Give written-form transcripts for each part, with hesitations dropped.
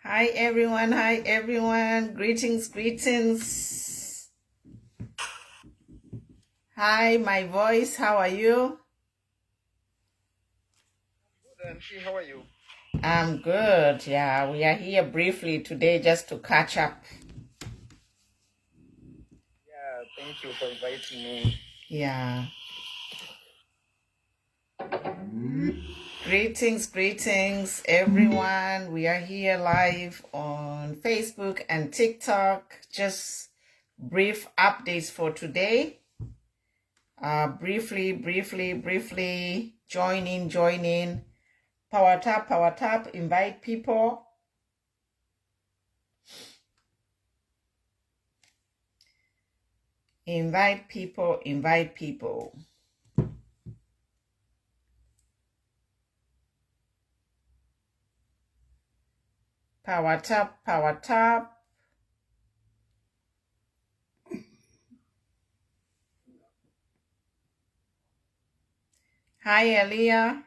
Hi everyone, hi everyone. Greetings, greetings. Hi, my voice, how are you? Good, and she, how are you? I'm good. Yeah, we are here briefly today just to catch up. Yeah, thank you for inviting me. Yeah. Greetings, greetings, everyone. We are here live on Facebook and TikTok. Just brief updates for today. Briefly. Join in. Power tap, invite people. Invite people. Power tap. Hi, Elia.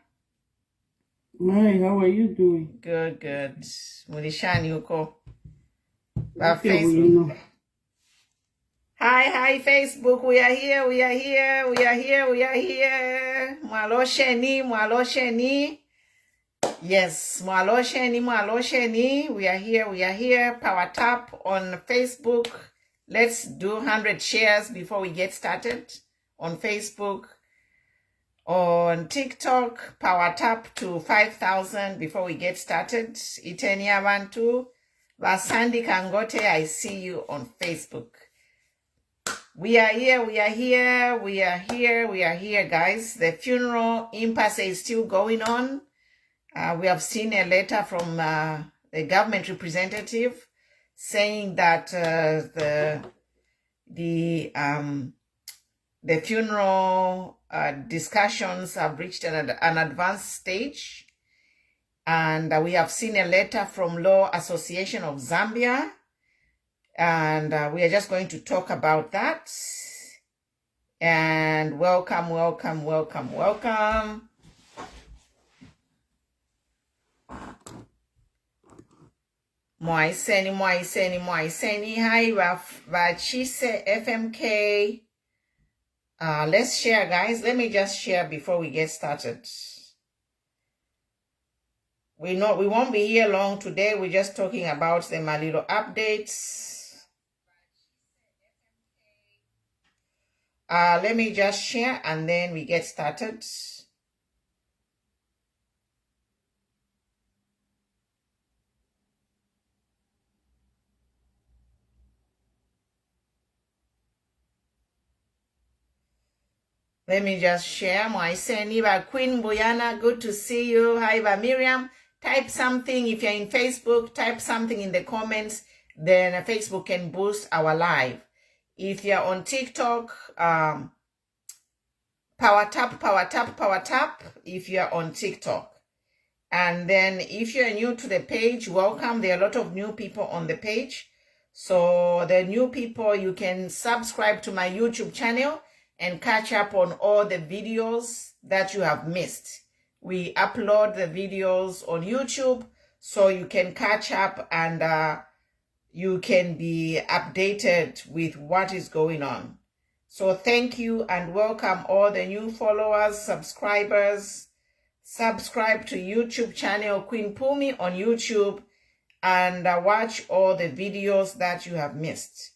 Hi, how are you doing? Good. Mulishani Uko. Okay, well, Facebook. Hi, Facebook. We are here. Mwalosheni. Yes, Mwalosheni. We are here. Power tap on Facebook. Let's do 100 shares before we get started on Facebook. On TikTok, power tap to 5,000 before we get started. Itenia Bantu. Vasandi Kangote, I see you on Facebook. We are here, guys. The funeral impasse is still going on. We have seen a letter from the government representative saying that the funeral discussions have reached an advanced stage. And we have seen a letter from Law Association of Zambia. And we are just going to talk about that. And welcome. Moiseni. Hi, Vachise FMK. Let's share, guys. Let me just share before we get started. We won't be here long today. We're just talking about the Malilo updates. Let me just share and then we get started. Let me just share. Moiseni, Queen Boyana, good to see you. Hi, Miriam. Type something. If you're in Facebook, type something in the comments. Then Facebook can boost our live. If you're on TikTok, power tap. If you're on TikTok. And then if you're new to the page, welcome. There are a lot of new people on the page. So the new people, you can subscribe to my YouTube channel and catch up on all the videos that you have missed. We upload the videos on YouTube so you can catch up and you can be updated with what is going on. So thank you and welcome all the new followers, subscribers. Subscribe to YouTube channel Queen Pumi on YouTube and watch all the videos that you have missed.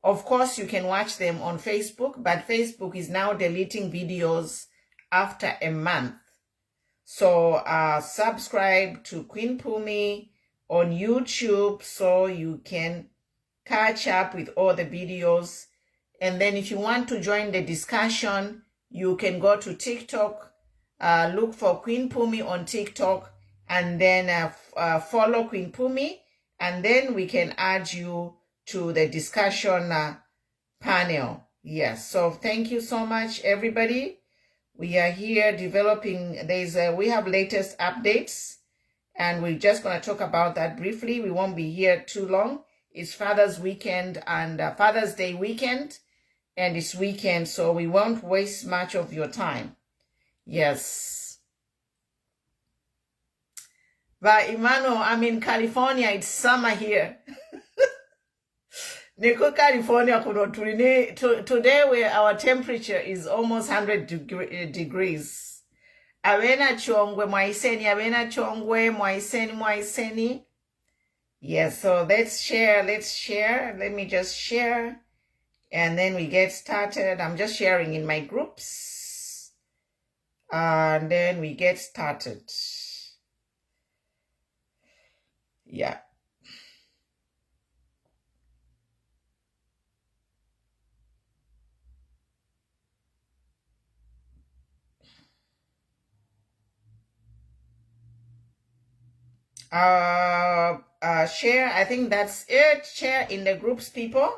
Of course, you can watch them on Facebook, but Facebook is now deleting videos after a month. So subscribe to Queen Pumi on YouTube so you can catch up with all the videos. And then if you want to join the discussion, you can go to TikTok, look for Queen Pumi on TikTok, and then follow Queen Pumi, and then we can add you to the discussion panel. Yes, so thank you so much, everybody. We are here developing, we have latest updates, and we're just going to talk about that briefly. We won't be here too long. It's Father's weekend and Father's Day weekend, and it's weekend, so we won't waste much of your time. Yes. But Emmanuel, I'm in California. It's summer here. Niko California kuno today where our temperature is almost 100 degrees. Awena chongwe mwaiseni. Yes, so let's share. Let me just share. And then we get started. I'm just sharing in my groups. And then we get started. Yeah. Share. I think that's it. Share in the groups, people.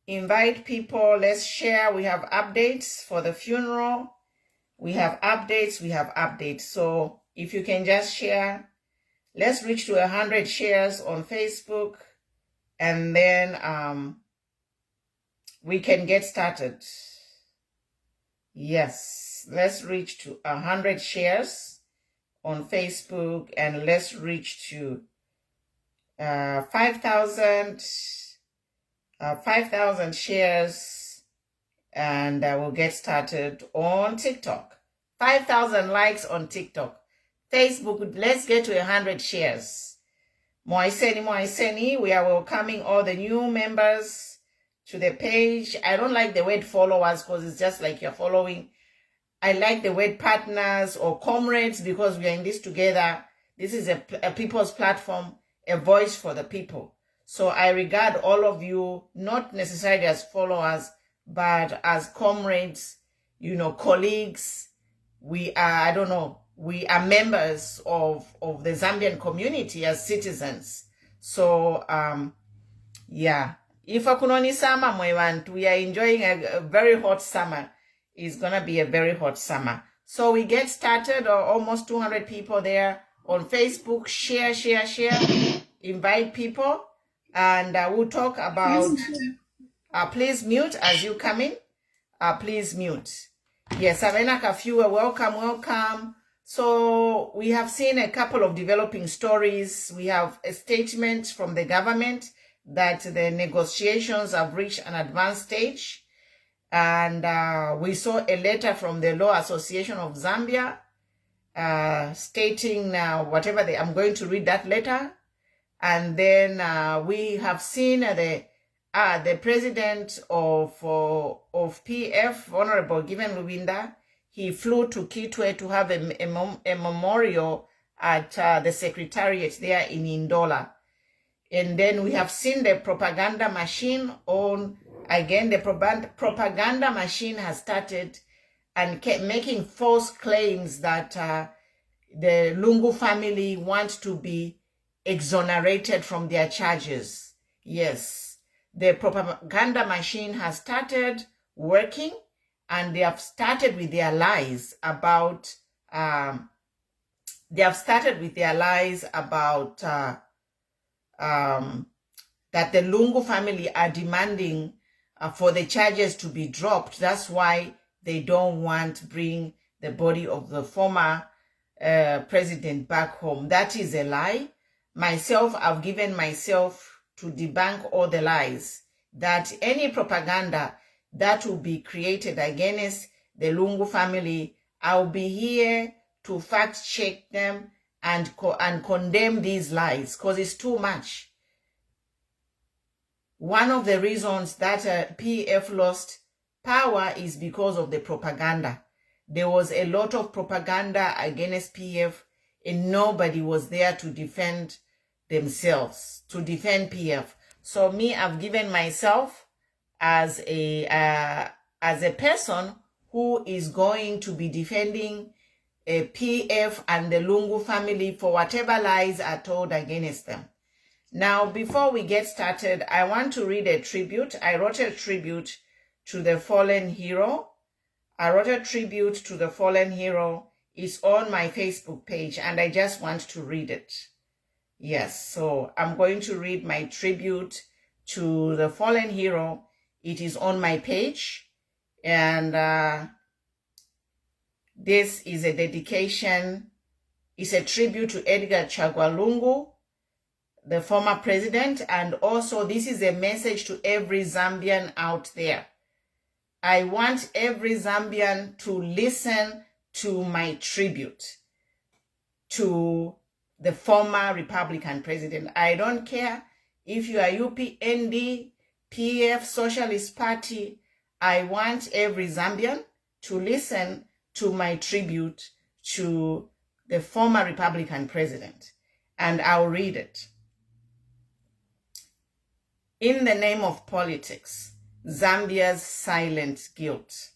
Invite people. Let's share. We have updates for the funeral. We have updates. So if you can just share, let's reach to 100 shares on Facebook, and then we can get started. Yes, let's reach to 100 shares on Facebook, and let's reach to 5,000 shares, and we'll get started on TikTok. 5,000 likes on TikTok. Facebook, let's get to 100 shares. Moiseni, we are welcoming all the new members to the page. I don't like the word followers because it's just like you're following. I like the word partners or comrades because we are in this together. This is a people's platform, a voice for the people. So I regard all of you not necessarily as followers, but as comrades, colleagues. We are, we are members of the Zambian community as citizens. So, yeah. If akunoni summer, we are enjoying a very hot summer. It's going to be a very hot summer. So we get started, almost 200 people there on Facebook. Share. Invite people. And we'll talk about, please mute as you come in. Please mute. Yes, Avena Kafua, welcome. So we have seen a couple of developing stories. We have a statement from the government that the negotiations have reached an advanced stage. And we saw a letter from the Law Association of Zambia stating whatever I'm going to read that letter. And then we have seen the president of PF, Honorable Given Lubinda. He flew to Kitwe to have a memorial at the secretariat there in Indola. And then we have seen the propaganda machine the propaganda machine has started and kept making false claims that the Lungu family wants to be exonerated from their charges. Yes, the propaganda machine has started working, and they have started with their lies about that the Lungu family are demanding for the charges to be dropped. That's why they don't want to bring the body of the former president back home. That is a lie. Myself, I've given myself to debunk all the lies, that any propaganda that will be created against the Lungu family, I'll be here to fact check them and condemn these lies, because it's too much. One of the reasons that PF lost power is because of the propaganda. There was a lot of propaganda against PF, and nobody was there to defend themselves, to defend PF. So me, I've given myself as a person who is going to be defending a PF and the Lungu family for whatever lies are told against them. Now, before we get started, I want to read a tribute. I wrote a tribute to the fallen hero. It's on my Facebook page, and I just want to read it. Yes, so I'm going to read my tribute to the fallen hero. It is on my page, and this is a dedication It's a tribute to Edgar Chagwa Lungu, the former president, and also this is a message to every Zambian out there. I want every Zambian to listen to my tribute to the former Republican president. I don't care if you are UPND, PF, Socialist Party. I want every Zambian to listen to my tribute to the former Republican president. And I'll read it. In the name of politics, Zambia's silent guilt.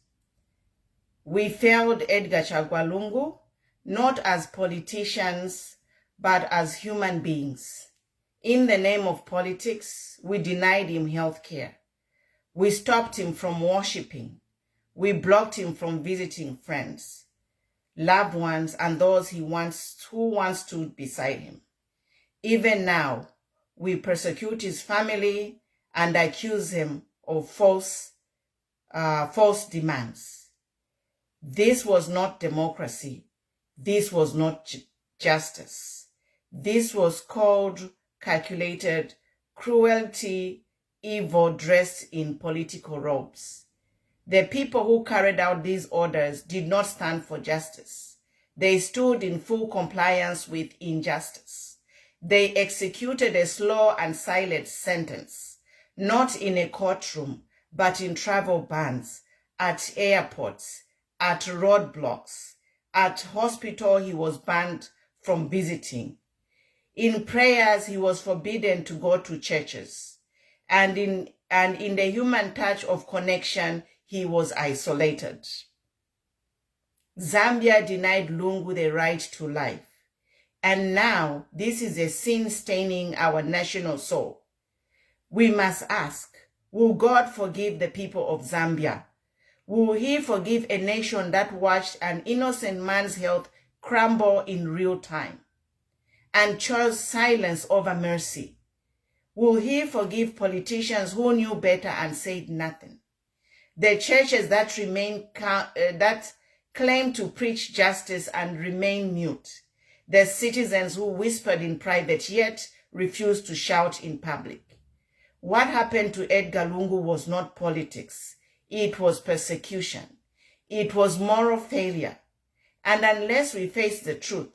We failed Edgar Chagwa Lungu, not as politicians, but as human beings. In the name of politics, we denied him health care. We stopped him from worshiping. We blocked him from visiting friends, loved ones, and those who once stood beside him. Even now, we persecute his family and accuse him of false demands. This was not democracy. This was not justice. This was called calculated cruelty, evil dressed in political robes. The people who carried out these orders did not stand for justice. They stood in full compliance with injustice. They executed a slow and silent sentence, not in a courtroom, but in travel bans, at airports, at roadblocks, at hospital he was banned from visiting. In prayers he was forbidden to go to churches. And in the human touch of connection he was isolated. Zambia denied Lungu the right to life. And now this is a sin staining our national soul. We must ask, will God forgive the people of Zambia? Will he forgive a nation that watched an innocent man's health crumble in real time and chose silence over mercy? Will he forgive politicians who knew better and said nothing? The churches that claim to preach justice and remain mute. The citizens who whispered in private yet refused to shout in public. What happened to Edgar Lungu was not politics. It was persecution. It was moral failure. And unless we face the truth,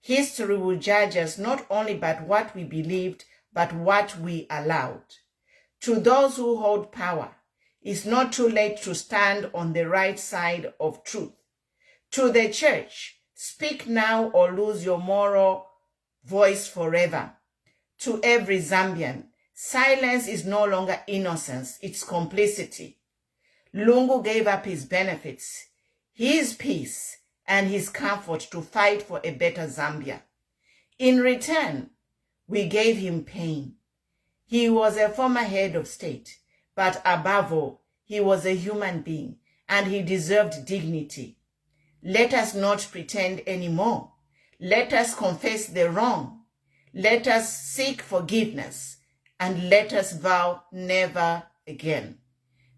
history will judge us not only by what we believed, but what we allowed. To those who hold power, it's not too late to stand on the right side of truth. To the church, speak now or lose your moral voice forever. To every Zambian, silence is no longer innocence, it's complicity. Lungu gave up his benefits, his peace, and his comfort to fight for a better Zambia. In return, we gave him pain. He was a former head of state, but above all, he was a human being, and he deserved dignity. Let us not pretend anymore. Let us confess the wrong. Let us seek forgiveness, and let us vow never again.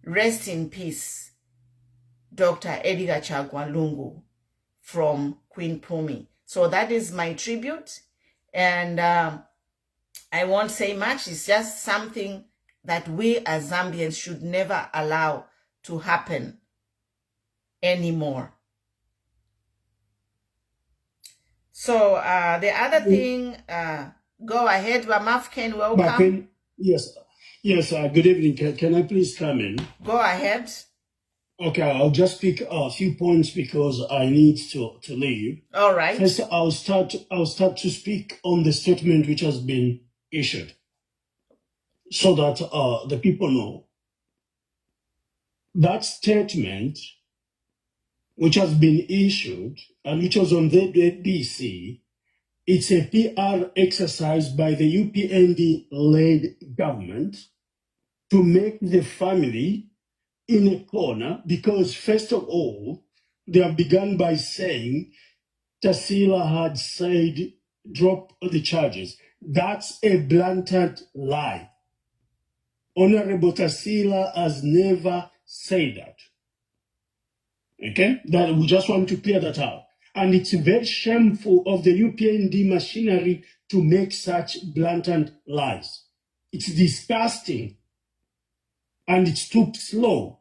Rest in peace, Dr. Edgar Chagwa Lungu from Queen Pumi. So that is my tribute, and I won't say much. It's just something that we as Zambians should never allow to happen anymore. So the other thing, go ahead, Bamafken, welcome. Yes, good evening. Can I please come in? Go ahead. Okay, I'll just pick a few points because I need to leave. All right. First, I'll start to speak on the statement which has been issued so that the people know. That statement which has been issued and which was on the BBC, it's a PR exercise by the UPND-led government to make the family in a corner because, first of all, they have begun by saying Tassila had said, drop the charges. That's a blatant lie. Honorable Tassila has never said that. Okay? That we just want to clear that out. And it's very shameful of the UPND machinery to make such blatant lies. It's disgusting. And it's too slow.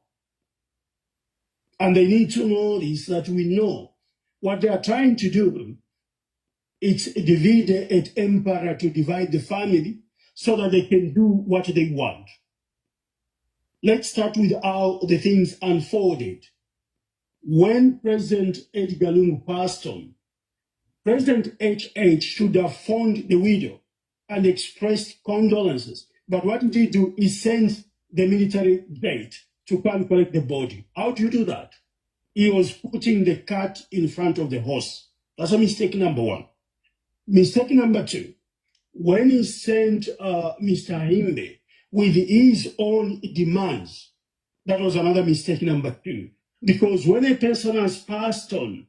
And they need to know this, that we know what they are trying to do. It's divide et impera, to divide the family so that they can do what they want. Let's start with how the things unfolded. When President Edgar Lungu passed on, President HH should have phoned the widow and expressed condolences. But what did he do? He sent the military jet to come collect the body. How do you do that? He was putting the cart in front of the horse. That's a mistake number one. Mistake number two, when he sent Mr. Himbe with his own demands, that was another mistake number two. Because when a person has passed on,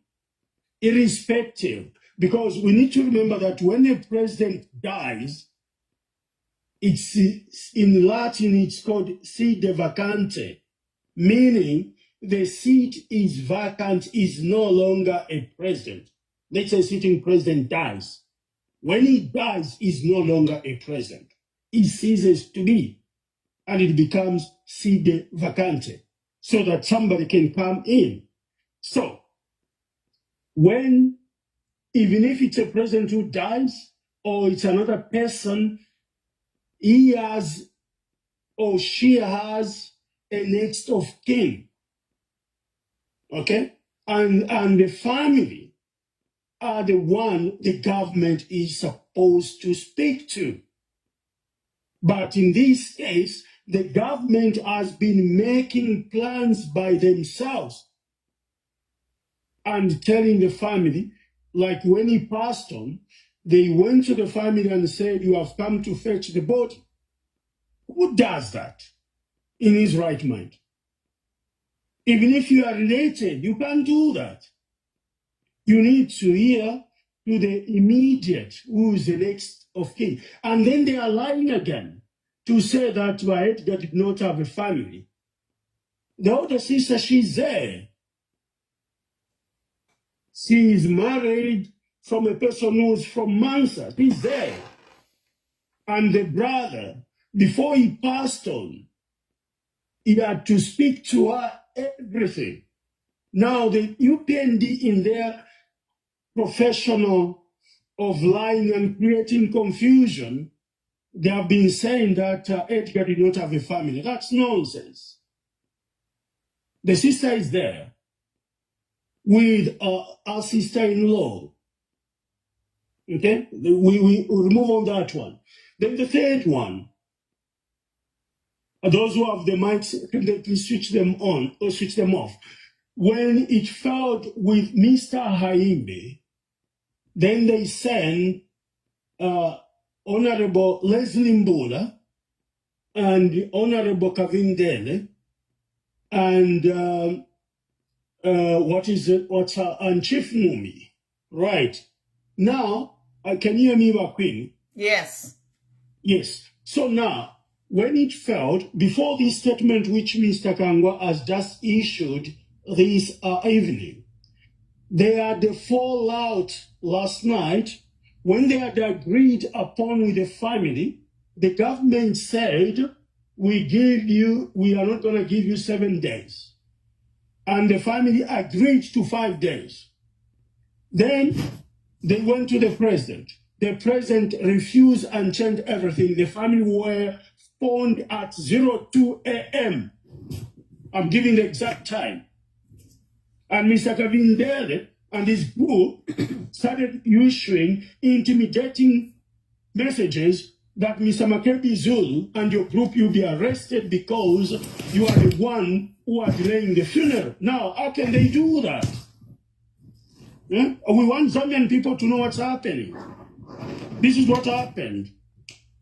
irrespective, because we need to remember that when a president dies, it's in Latin, it's called sede vacante, meaning the seat is vacant, is no longer a president. Let's say a sitting president dies. When he dies, he's no longer a president. He ceases to be, and it becomes sede vacante, so that somebody can come in. So, when, even if it's a president who dies, or it's another person, he has or she has a next of kin. Okay? And the family are the one the government is supposed to speak to. But in this case, the government has been making plans by themselves and telling the family, like when he passed on, they went to the family and said, "You have come to fetch the body." Who does that in his right mind? Even if you are related, you can't do that. You need to hear to the immediate, who is the next of kin. And then they are lying again to say that Edgar did not have a family. The older sister, she's there. She is married from a person who is from Mansa. He's there. And the brother, before he passed on, he had to speak to her everything. Now, the UPND, in their professional of lying and creating confusion, they have been saying that Edgar did not have a family. That's nonsense. The sister is there with our sister-in-law. Okay? We remove on that one. Then the third one, those who have the mics, can they please switch them on or switch them off? When it fell with Mr. Haimbe, then they sent Honorable Leslie Mbula and Honorable Kavindele and and Chief Mumi. Right. Now, can you hear me, Queen? Yes. Yes. So now, when it failed, before this statement which Mr. Kangwa has just issued this evening, they had a fallout last night when they had agreed upon with the family. The government said, we are not going to give you 7 days. And the family agreed to 5 days. Then they went to the president. The president refused and changed everything. The family were phoned at 02 a.m. I'm giving the exact time. And Mr. Kavindele and his group started issuing intimidating messages that Mr. Makebi Zulu and your group, you'll be arrested because you are the one who are delaying the funeral. Now, how can they do that? Yeah? We want Zambian people to know what's happening. This is what happened.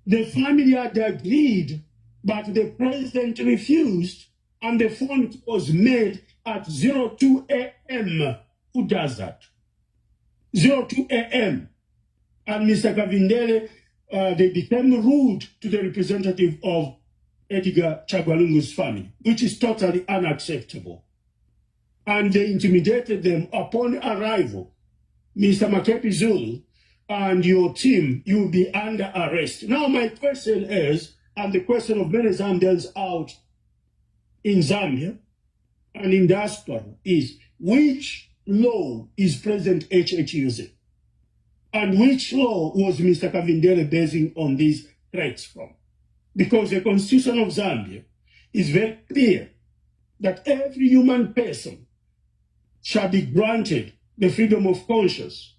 The family had agreed, but the president refused, and the phone was made at 02 a.m. Who does that? 02 a.m. And Mr. Kavindele, they became rude to the representative of Edgar Chagwa Lungu's family, which is totally unacceptable. And they intimidated them upon arrival. Mr. Makepi Zulu and your team, you will be under arrest. Now, my question is, and the question of many Zambians out in Zambia and in diaspora is, which law is President HH using? And which law was Mr. Kavindere basing on these threats from? Because the Constitution of Zambia is very clear that every human person shall be granted the freedom of conscience,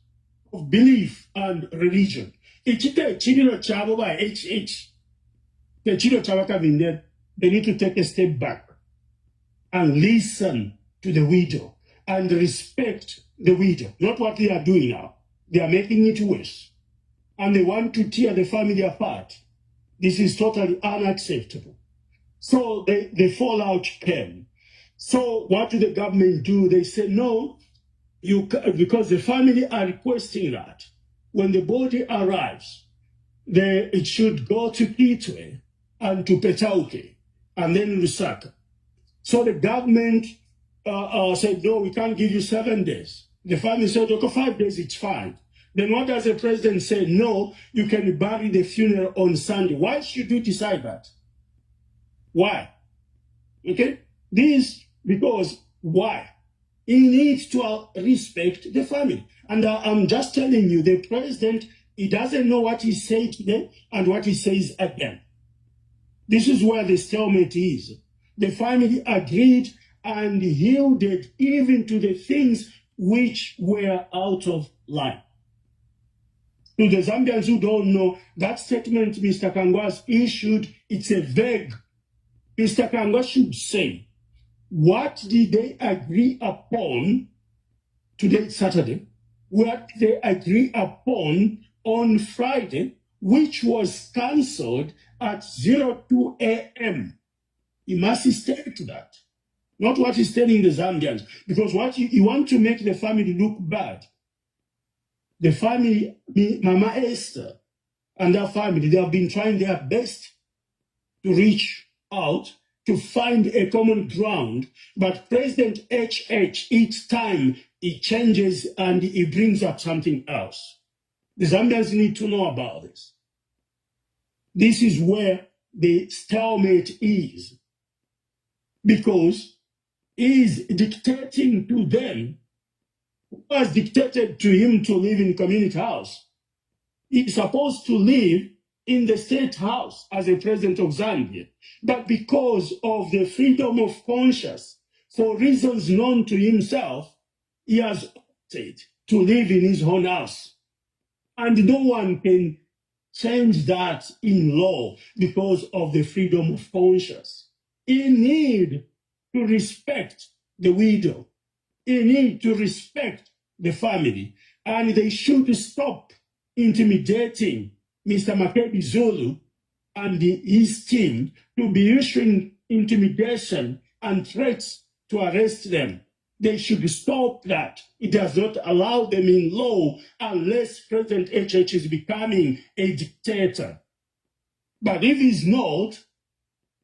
of belief and religion. Ichite chirilo chabo by HH, the chirilo chabo Kavindere, they need to take a step back and listen to the widow and respect the widow. Not what they are doing now. They are making it worse. And they want to tear the family apart. This is totally unacceptable. So the fallout came. So what did the government do? They said, no, because the family are requesting that when the body arrives, it should go to Kitwe and to Petauke and then Lusaka. So the government said, no, we can't give you 7 days. The family said, okay, 5 days, it's fine. Then what does the president say? No, you can bury the funeral on Sunday. Why should you decide that? Why? Okay? Because why? He needs to respect the family. And I'm just telling you, the president, he doesn't know what he said today and what he says again. This is where the stalemate is. The family agreed and yielded even to the things which were out of line. To the Zambians who don't know, that statement Mr. Chagwa's issued, it's a vague. Mr. Chagwa should say, what did they agree upon today, Saturday? What they agree upon on Friday, which was cancelled at 02 a.m. He must state that. Not what he's telling the Zambians. Because what you want to make the family look bad. The family, Mama Esther and her family, they have been trying their best to reach out, to find a common ground. But President HH, each time he changes and he brings up something else. The Zambians need to know about this. This is where the stalemate is. Because he is dictating to them, was dictated to him to live in community house. He's supposed to live in the state house as a president of Zambia. But because of the freedom of conscience, for reasons known to himself, he has opted to live in his own house. And no one can change that in law because of the freedom of conscience. He needs to respect the widow. He needs to respect the family. And they should stop intimidating Mr. Makepi Zulu and his team to be issuing intimidation and threats to arrest them. They should stop that. It does not allow them in law unless President HH is becoming a dictator. But if he's not,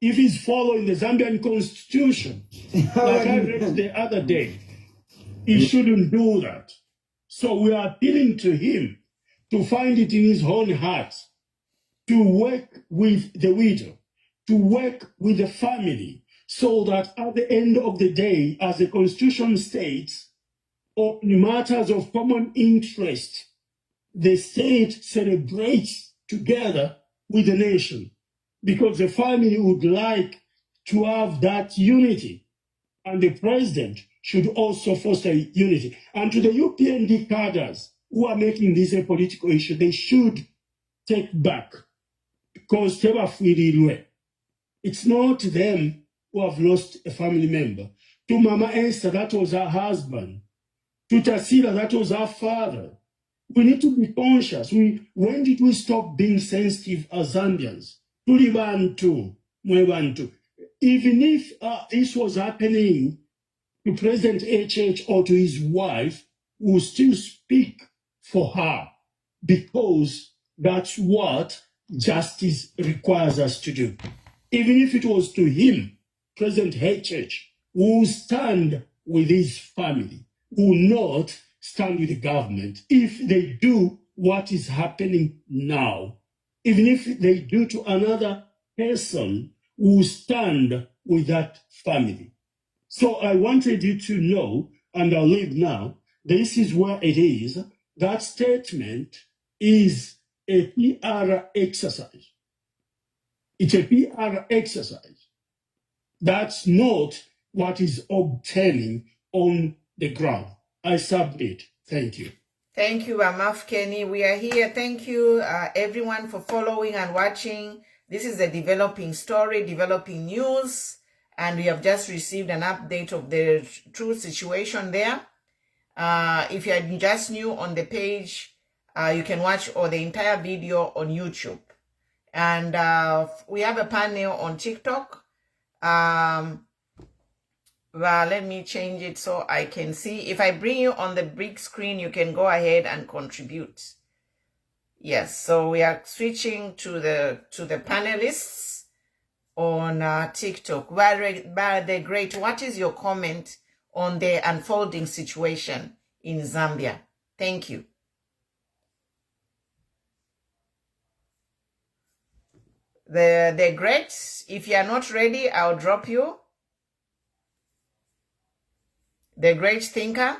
if he's following the Zambian constitution, like I read the other day, he shouldn't do that. So we are appealing to him to find it in his own heart, to work with the widow, to work with the family, so that at the end of the day, as the Constitution states, on matters of common interest, the state celebrates together with the nation, because the family would like to have that unity, and the president should also foster unity. And to the UPND cadres who are making this a political issue, they should take back, because it's not them who have lost a family member. To Mama Esther, that was her husband. To Tasila, that was her father. We need to be conscious. When did we stop being sensitive as Zambians? Even if this was happening to President HH or to his wife, we will still speak for her, because that's what justice requires us to do. Even if it was to him, President HH, who will stand with his family, will not stand with the government if they do what is happening now. Even if they do to another person, we will stand with that family. So I wanted you to know, and I'll leave now, this is where it is. That statement is a PR exercise. It's a PR exercise. That's not what is obtaining on the ground. I submit. Thank you. Thank you, Amaf Kenny. We are here. Thank you, everyone, for following and watching. This is a developing story, developing news, and we have just received an update of the true situation there. If you are just new on the page, you can watch the entire video on YouTube. And we have a panel on TikTok. Well, let me change it so I can see. If I bring you on the big screen, you can go ahead and contribute. Yes, so we are switching to the panelists on TikTok. The Great, what is your comment on the unfolding situation in Zambia? Thank you. The Great, if you are not ready, I'll drop you. The Great Thinker.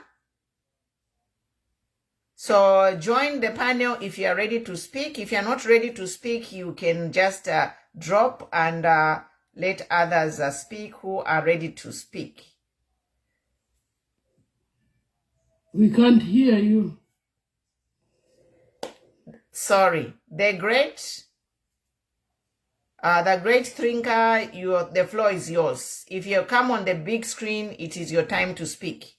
So join the panel if you are ready to speak. If you are not ready to speak, you can just drop and let others speak who are ready to speak. We can't hear you. Sorry. The Great Thinker, the floor is yours. If you come on the big screen, it is your time to speak.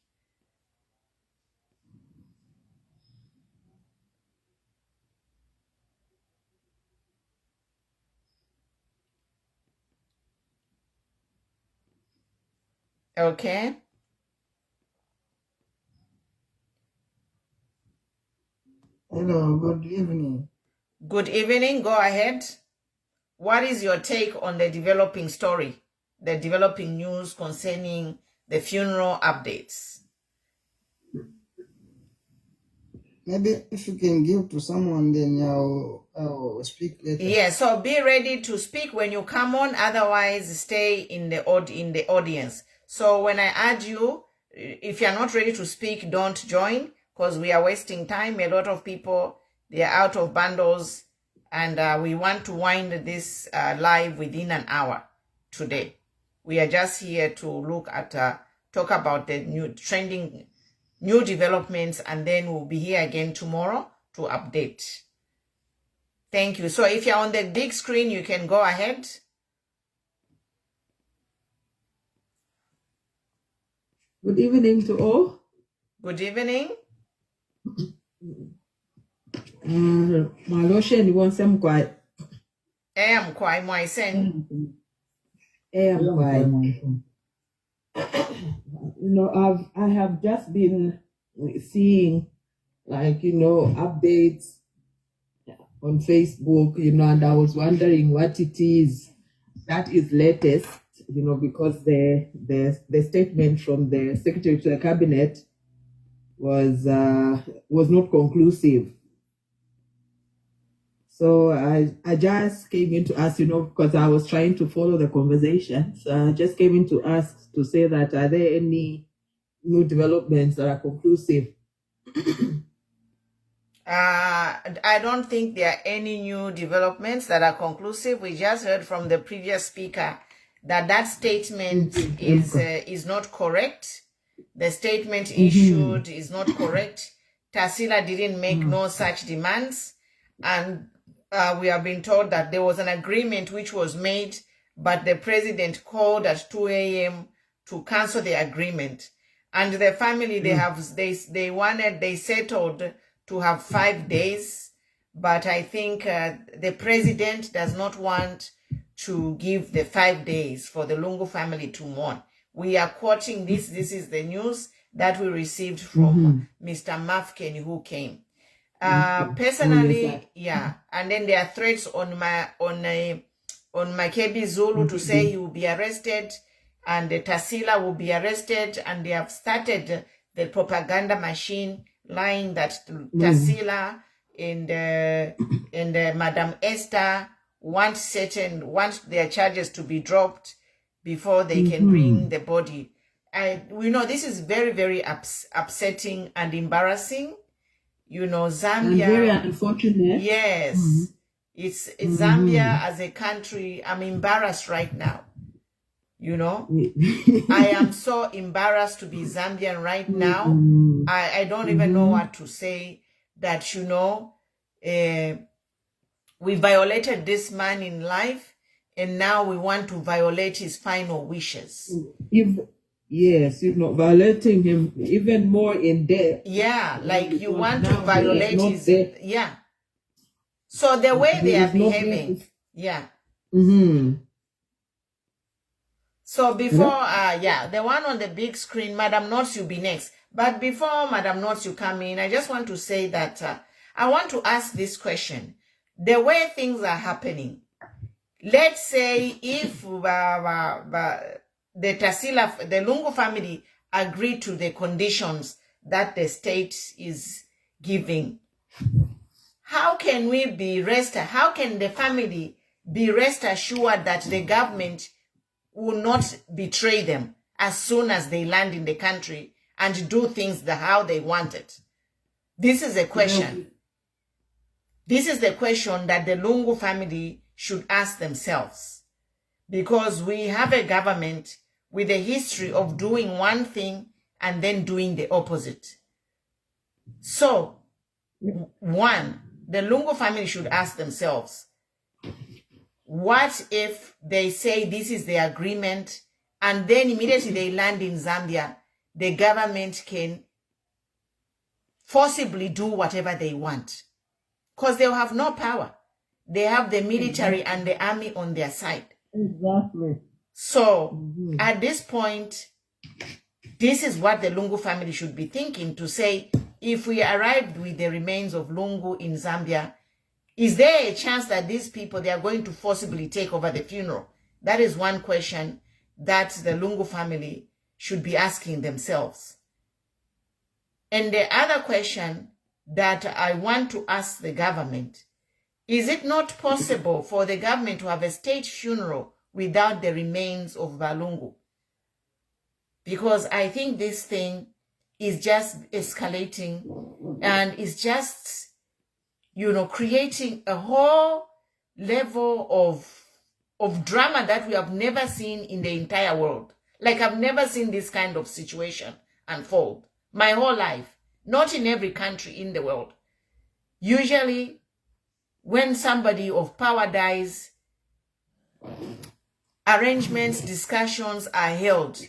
Okay. Hello, good evening. Good evening. Go ahead. What is your take on the developing story, the developing news concerning the funeral updates? Maybe if you can give to someone, then I'll speak later. Yeah, so be ready to speak when you come on. Otherwise, stay in the audience. So when I add you, if you're not ready to speak, don't join because we are wasting time. A lot of people, they are out of bundles. And we want to wind this live within an hour today. We are just here to look at, talk about the new developments, and then we'll be here again tomorrow to update. Thank you. So if you're on the big screen, you can go ahead. Good evening to all. Good evening. Maloshe ni wonsem kwai. Kwai Moisen. Kwai. I have just been seeing updates on Facebook, and I was wondering what it is that is latest, because the statement from the Secretary to the Cabinet was not conclusive. So I just came in to ask, because I was trying to follow the conversation. So I just came in to ask to say that are there any new developments that are conclusive? I don't think there are any new developments that are conclusive. We just heard from the previous speaker that statement is not correct. The statement issued is not correct. Tarsila didn't make no such demands. And we have been told that there was an agreement which was made, but the president called at 2 a.m. to cancel the agreement. And the family, they settled to have 5 days. But I think the president does not want to give the 5 days for the Lungu family to mourn. We are quoting this. This is the news that we received from Mr. Mafken, who came. Personally, yeah. And then there are threats on Makebi Zulu to say he will be arrested, and Tarsila will be arrested, and they have started the propaganda machine lying that Tarsila and Madam Esther want their charges to be dropped before they can bring the body. We know this is very, very upsetting and embarrassing. You know, Zambia. And very unfortunate. Yes. It's Zambia as a country. I'm embarrassed right now. You know, I am so embarrassed to be Zambian right now. I don't even know what to say. That, you know, we violated this man in life, and now we want to violate his final wishes. Yes, you know, violating him even more in death. Yeah, like you want to violate his... Yeah. So the way they are behaving... Yeah. So before, the one on the big screen, Madam Notes, you'll be next. But before Madam Notes, you come in, I just want to say that I want to ask this question. The way things are happening, let's say if the Lungu family agree to the conditions that the state is giving, how can the family be rest assured that the government will not betray them as soon as they land in the country and do things how they want it? This is a question. This is the question that the Lungu family should ask themselves. Because we have a government with a history of doing one thing and then doing the opposite. So, one, the Lungu family should ask themselves, what if they say this is the agreement and then immediately they land in Zambia, the government can forcibly do whatever they want? Because they'll have no power. They have the military and the army on their side. Exactly. So at this point, this is what the Lungu family should be thinking, to say, if we arrived with the remains of Lungu in Zambia, is there a chance that these people, they are going to forcibly take over the funeral? That is one question that the Lungu family should be asking themselves. And the other question that I want to ask the government, is it not possible for the government to have a state funeral without the remains of Lungu? Because I think this thing is just escalating and is just, you know, creating a whole level of drama that we have never seen in the entire world. Like, I've never seen this kind of situation unfold my whole life. Not in every country in the world. Usually, when somebody of power dies, arrangements, discussions are held,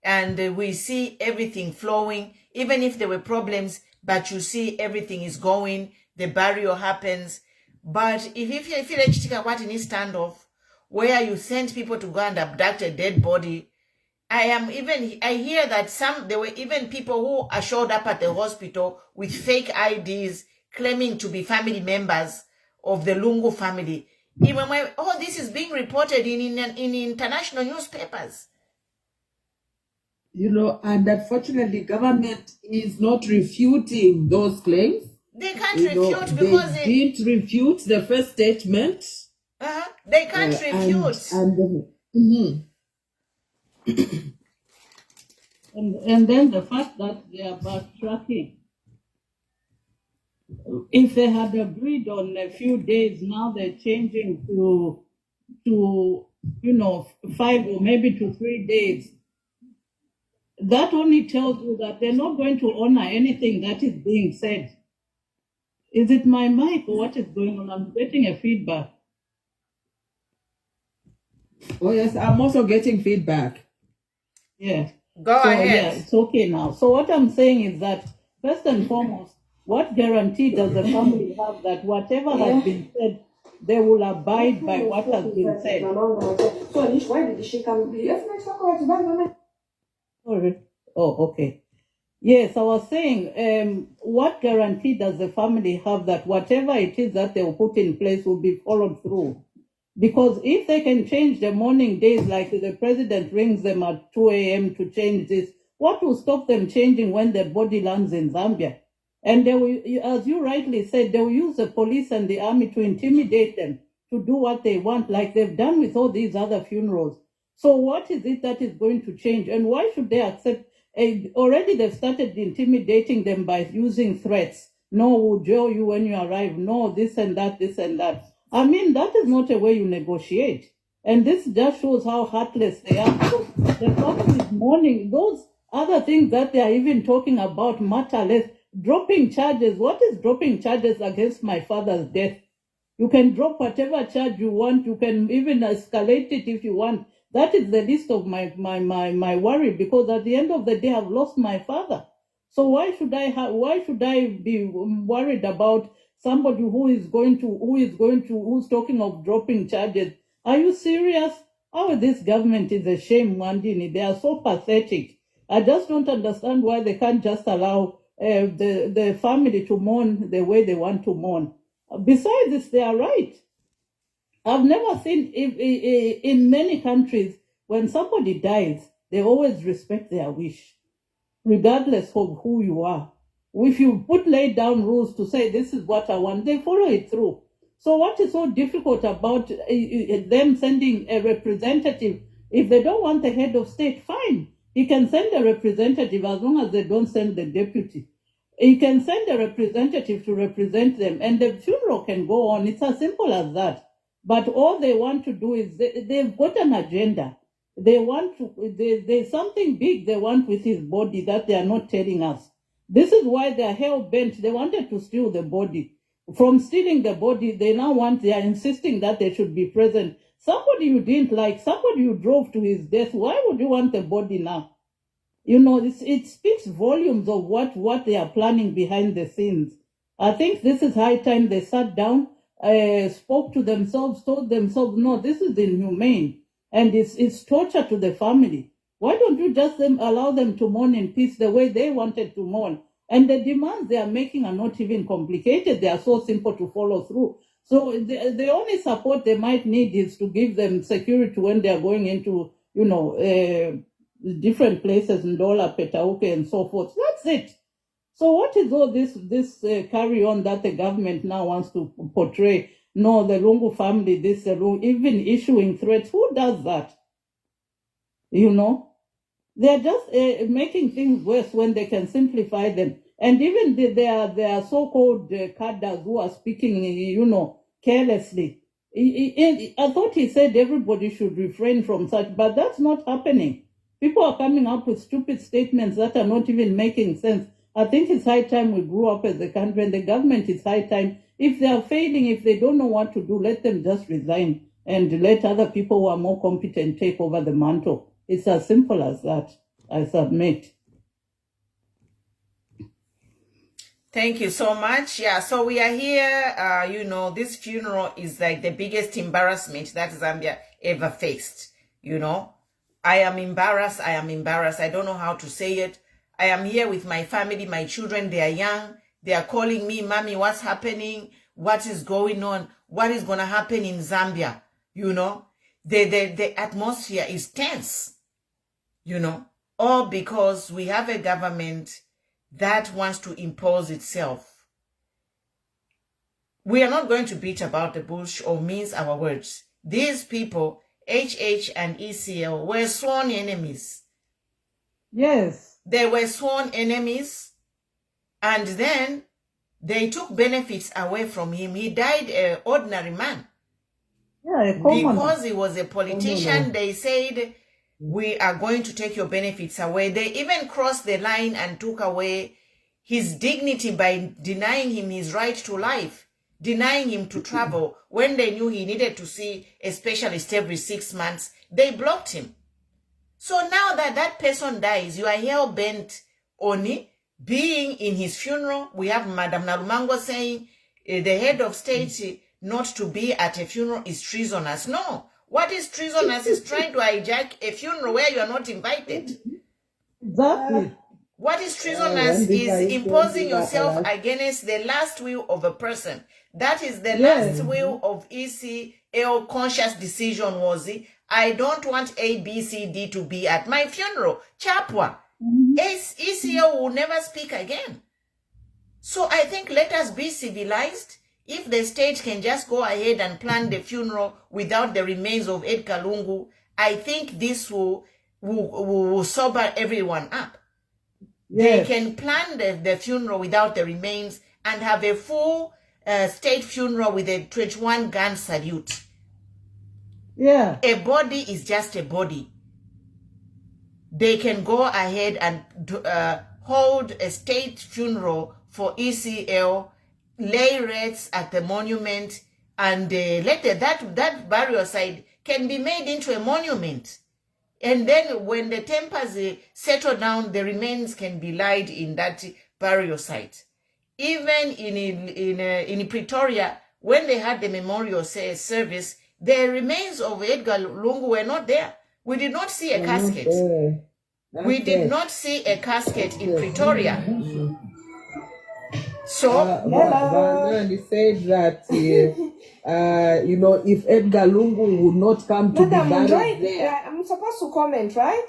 and we see everything flowing, even if there were problems, but you see everything is going, the burial happens. But if you feel like in this standoff, where you send people to go and abduct a dead body, I hear that there were even people who showed up at the hospital with fake IDs claiming to be family members of the Lungu family. Even when all this is being reported in international newspapers. You know, and unfortunately, government is not refuting those claims. They can't refute because they didn't refute the first statement. They can't refute. And then the fact that they are backtracking. If they had agreed on a few days, now they're changing to 5 or maybe to 3 days. That only tells you that they're not going to honor anything that is being said. Is it my mic or what is going on? I'm getting a feedback. Oh yes, I'm also getting feedback. Yeah. Go ahead. Yeah, it's okay now. So what I'm saying is that, first and foremost, what guarantee does the family have that whatever has been said, they will abide by what has been said? Why did she come? Sorry. Oh, okay. Yes, I was saying, what guarantee does the family have that whatever it is that they will put in place will be followed through? Because if they can change the morning days, like the president rings them at 2 a.m. to change this, what will stop them changing when their body lands in Zambia? And they will, as you rightly said, they will use the police and the army to intimidate them to do what they want, like they've done with all these other funerals. So what is it that is going to change? And why should they accept? Already they've started intimidating them by using threats. No, we'll jail you when you arrive. No, this and that, this and that. I mean, that is not a way you negotiate. And this just shows how heartless they are. So the family is mourning. Those other things that they are even talking about matter less. Dropping charges. What is dropping charges against my father's death? You can drop whatever charge you want. You can even escalate it if you want. That is the least of my worry, because at the end of the day, I've lost my father. So why should I be worried about somebody who's talking of dropping charges? Are you serious? This government is a shame, Wandini. They are so pathetic. I just don't understand why they can't just allow the family to mourn the way they want to mourn. Besides this, they are right. I've never seen, in many countries, when somebody dies, they always respect their wish, regardless of who you are. If you lay down rules to say, this is what I want, they follow it through. So what is so difficult about them sending a representative? If they don't want the head of state, fine. He can send a representative as long as they don't send the deputy. He can send a representative to represent them, and the funeral can go on. It's as simple as that. But all they want to do is they've got an agenda. There's something big they want with his body that they are not telling us. This is why they are hell bent. They wanted to steal the body. From stealing the body, they are insisting that they should be present. Somebody you didn't like, somebody you drove to his death, why would you want the body now? You know, it speaks volumes of what they are planning behind the scenes. I think this is high time they sat down, spoke to themselves, told themselves, no, this is inhumane, and it's torture to the family. Why don't you just allow them to mourn in peace the way they wanted to mourn? And the demands they are making are not even complicated. They are so simple to follow through. So the only support they might need is to give them security when they are going into, different places in Dola, Petauke, and so forth. That's it. So what is all this carry on that the government now wants to portray? No, the Lungu family, even issuing threats. Who does that? They're just making things worse when they can simplify them. And even their so-called cadres who are speaking, carelessly. I thought he said everybody should refrain from such, but that's not happening. People are coming up with stupid statements that are not even making sense. I think it's high time we grew up as a country, and the government is high time. If they are failing, if they don't know what to do, let them just resign and let other people who are more competent take over the mantle. It's as simple as that, I submit. Thank you so much. Yeah, so we are here. This funeral is like the biggest embarrassment that Zambia ever faced. I am embarrassed. I don't know how to say it. I am here with my family, my children. They are young. They are calling me, Mommy, what's happening? What is going on? What is going to happen in Zambia? The atmosphere is tense, all because we have a government that wants to impose itself. We are not going to beat about the bush or mince our words. These people, HH and ECL, were sworn enemies. Yes. They were sworn enemies, and then they took benefits away from him. He died an ordinary man. Yeah, because he was a politician, they said, we are going to take your benefits away. They even crossed the line and took away his dignity by denying him his right to life, denying him to travel. When they knew he needed to see a specialist every 6 months, they blocked him. So now that person dies, you are hell-bent on being in his funeral. We have Madam Narumango saying the head of state not to be at a funeral is treasonous. No. What is treasonous is trying to hijack a funeral where you are not invited. Exactly. What is treasonous is imposing yourself against the last will of a person. That is the last will of ECL conscious decision was, I don't want A, B, C, D to be at my funeral. Chapwa. ECL will never speak again. So I think let us be civilized. If the state can just go ahead and plan the funeral without the remains of Edgar Lungu, I think this will sober everyone up. They Yes. can plan the funeral without the remains and have a full state funeral with a 21 gun salute. Yeah. A body is just a body. They can go ahead and hold a state funeral for ECL, lay wreaths at the monument, and let that burial site can be made into a monument. And then when the tempers settle down, the remains can be laid in that burial site. Even in Pretoria, when they had the memorial service, the remains of Edgar Lungu were not there. We did not see a casket. We did not see a casket in Pretoria. So, He said that, you know, if Edgar Lungu would not come to Madam, be I'm buried there. I'm supposed to comment, right?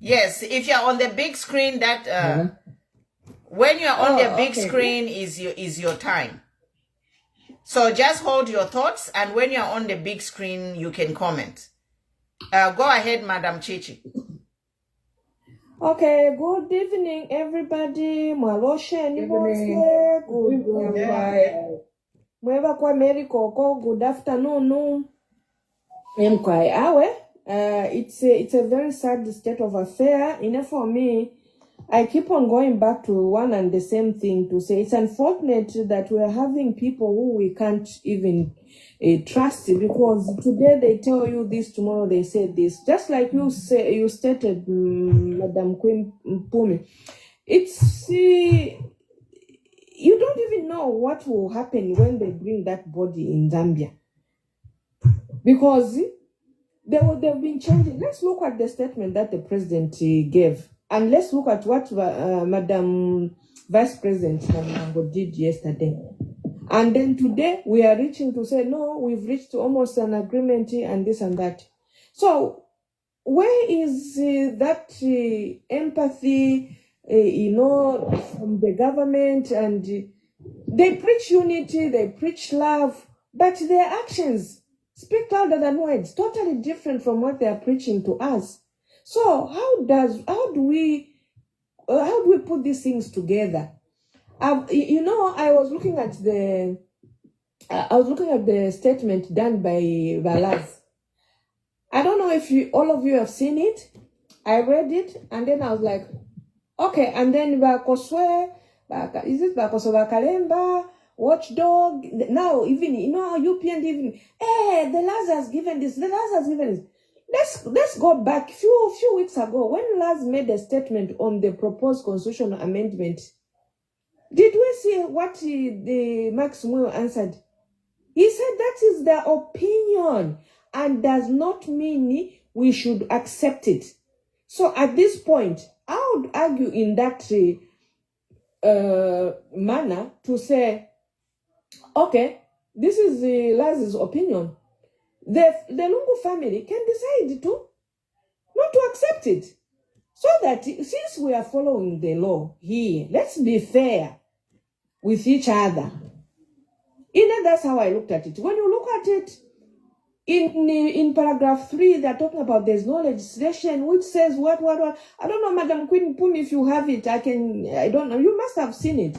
yes, if you're on the big screen, that when you're on the big screen is your time. So just hold your thoughts, and when you're on the big screen, you can comment. Go ahead, Madam Chichi. Okay, good evening, everybody. Mwaloshe anybody? Good mweva kwa America, good afternoon. Mkwai awe. It's a very sad state of affair. For me, I keep on going back to one and the same thing to say it's unfortunate that we're having people who we can't even trust, because today they tell you this, tomorrow they say this. Just like you stated, Madam Queen Pumi. It's you don't even know what will happen when they bring that body in Zambia, because they've been changing. Let's look at the statement that the president gave. And let's look at what Madam Vice President Nango did yesterday. And then today we are reaching to say, no, we've reached almost an agreement and this and that. So where is that empathy, from the government? And they preach unity, they preach love, but their actions speak louder than words, totally different from what they are preaching to us. So how do we put these things together? I was looking at the statement done by Valaz. I don't know if all of you have seen it. I read it and then I was like, okay. And then Bakoswe, is it Bakoswe Kalemba, Watchdog? Now even UPN even the Laz has given this. The Laz has given this. Let's go back few weeks ago when Laz made a statement on the proposed constitutional amendment. Did we see what the Max Muyo answered? He said that is their opinion and does not mean we should accept it. So at this point, I would argue in that manner to say, okay, this is Laz's opinion. The Lungu family can decide to not to accept it. So that since we are following the law here, let's be fair with each other. That's how I looked at it. When you look at it, in paragraph 3, they're talking about there's no legislation which says what. I don't know, Madam Queen Pumi, if you have it, I don't know. You must have seen it.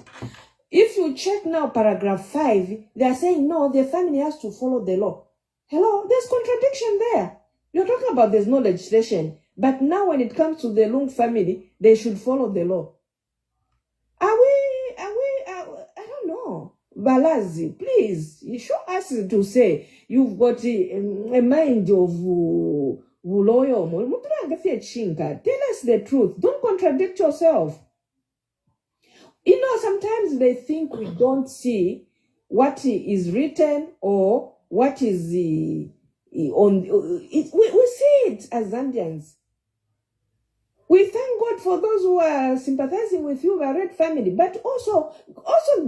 If you check now paragraph 5, they're saying no, the family has to follow the law. Hello, there's contradiction there. You're talking about there's no legislation, but now when it comes to the Lung family, they should follow the law. I don't know. Balazi, please, show us to say you've got a mind of Wuloyo. Tell us the truth. Don't contradict yourself. Sometimes they think we don't see what is written or what is we see it as Zambians. We thank God for those who are sympathizing with you, the Red family, but also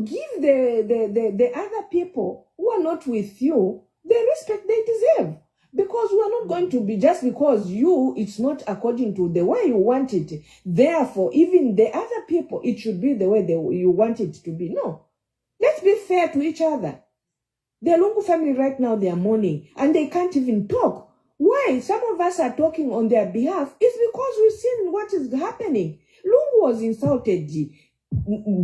give the other people who are not with you the respect they deserve. Because we are not going to be, just because it's not according to the way you want it. Therefore, even the other people, it should be the way you want it to be. No. Let's be fair to each other. The Lungu family right now, they are mourning and they can't even talk. Why? Some of us are talking on their behalf. It's because we've seen what is happening. Lungu was insulted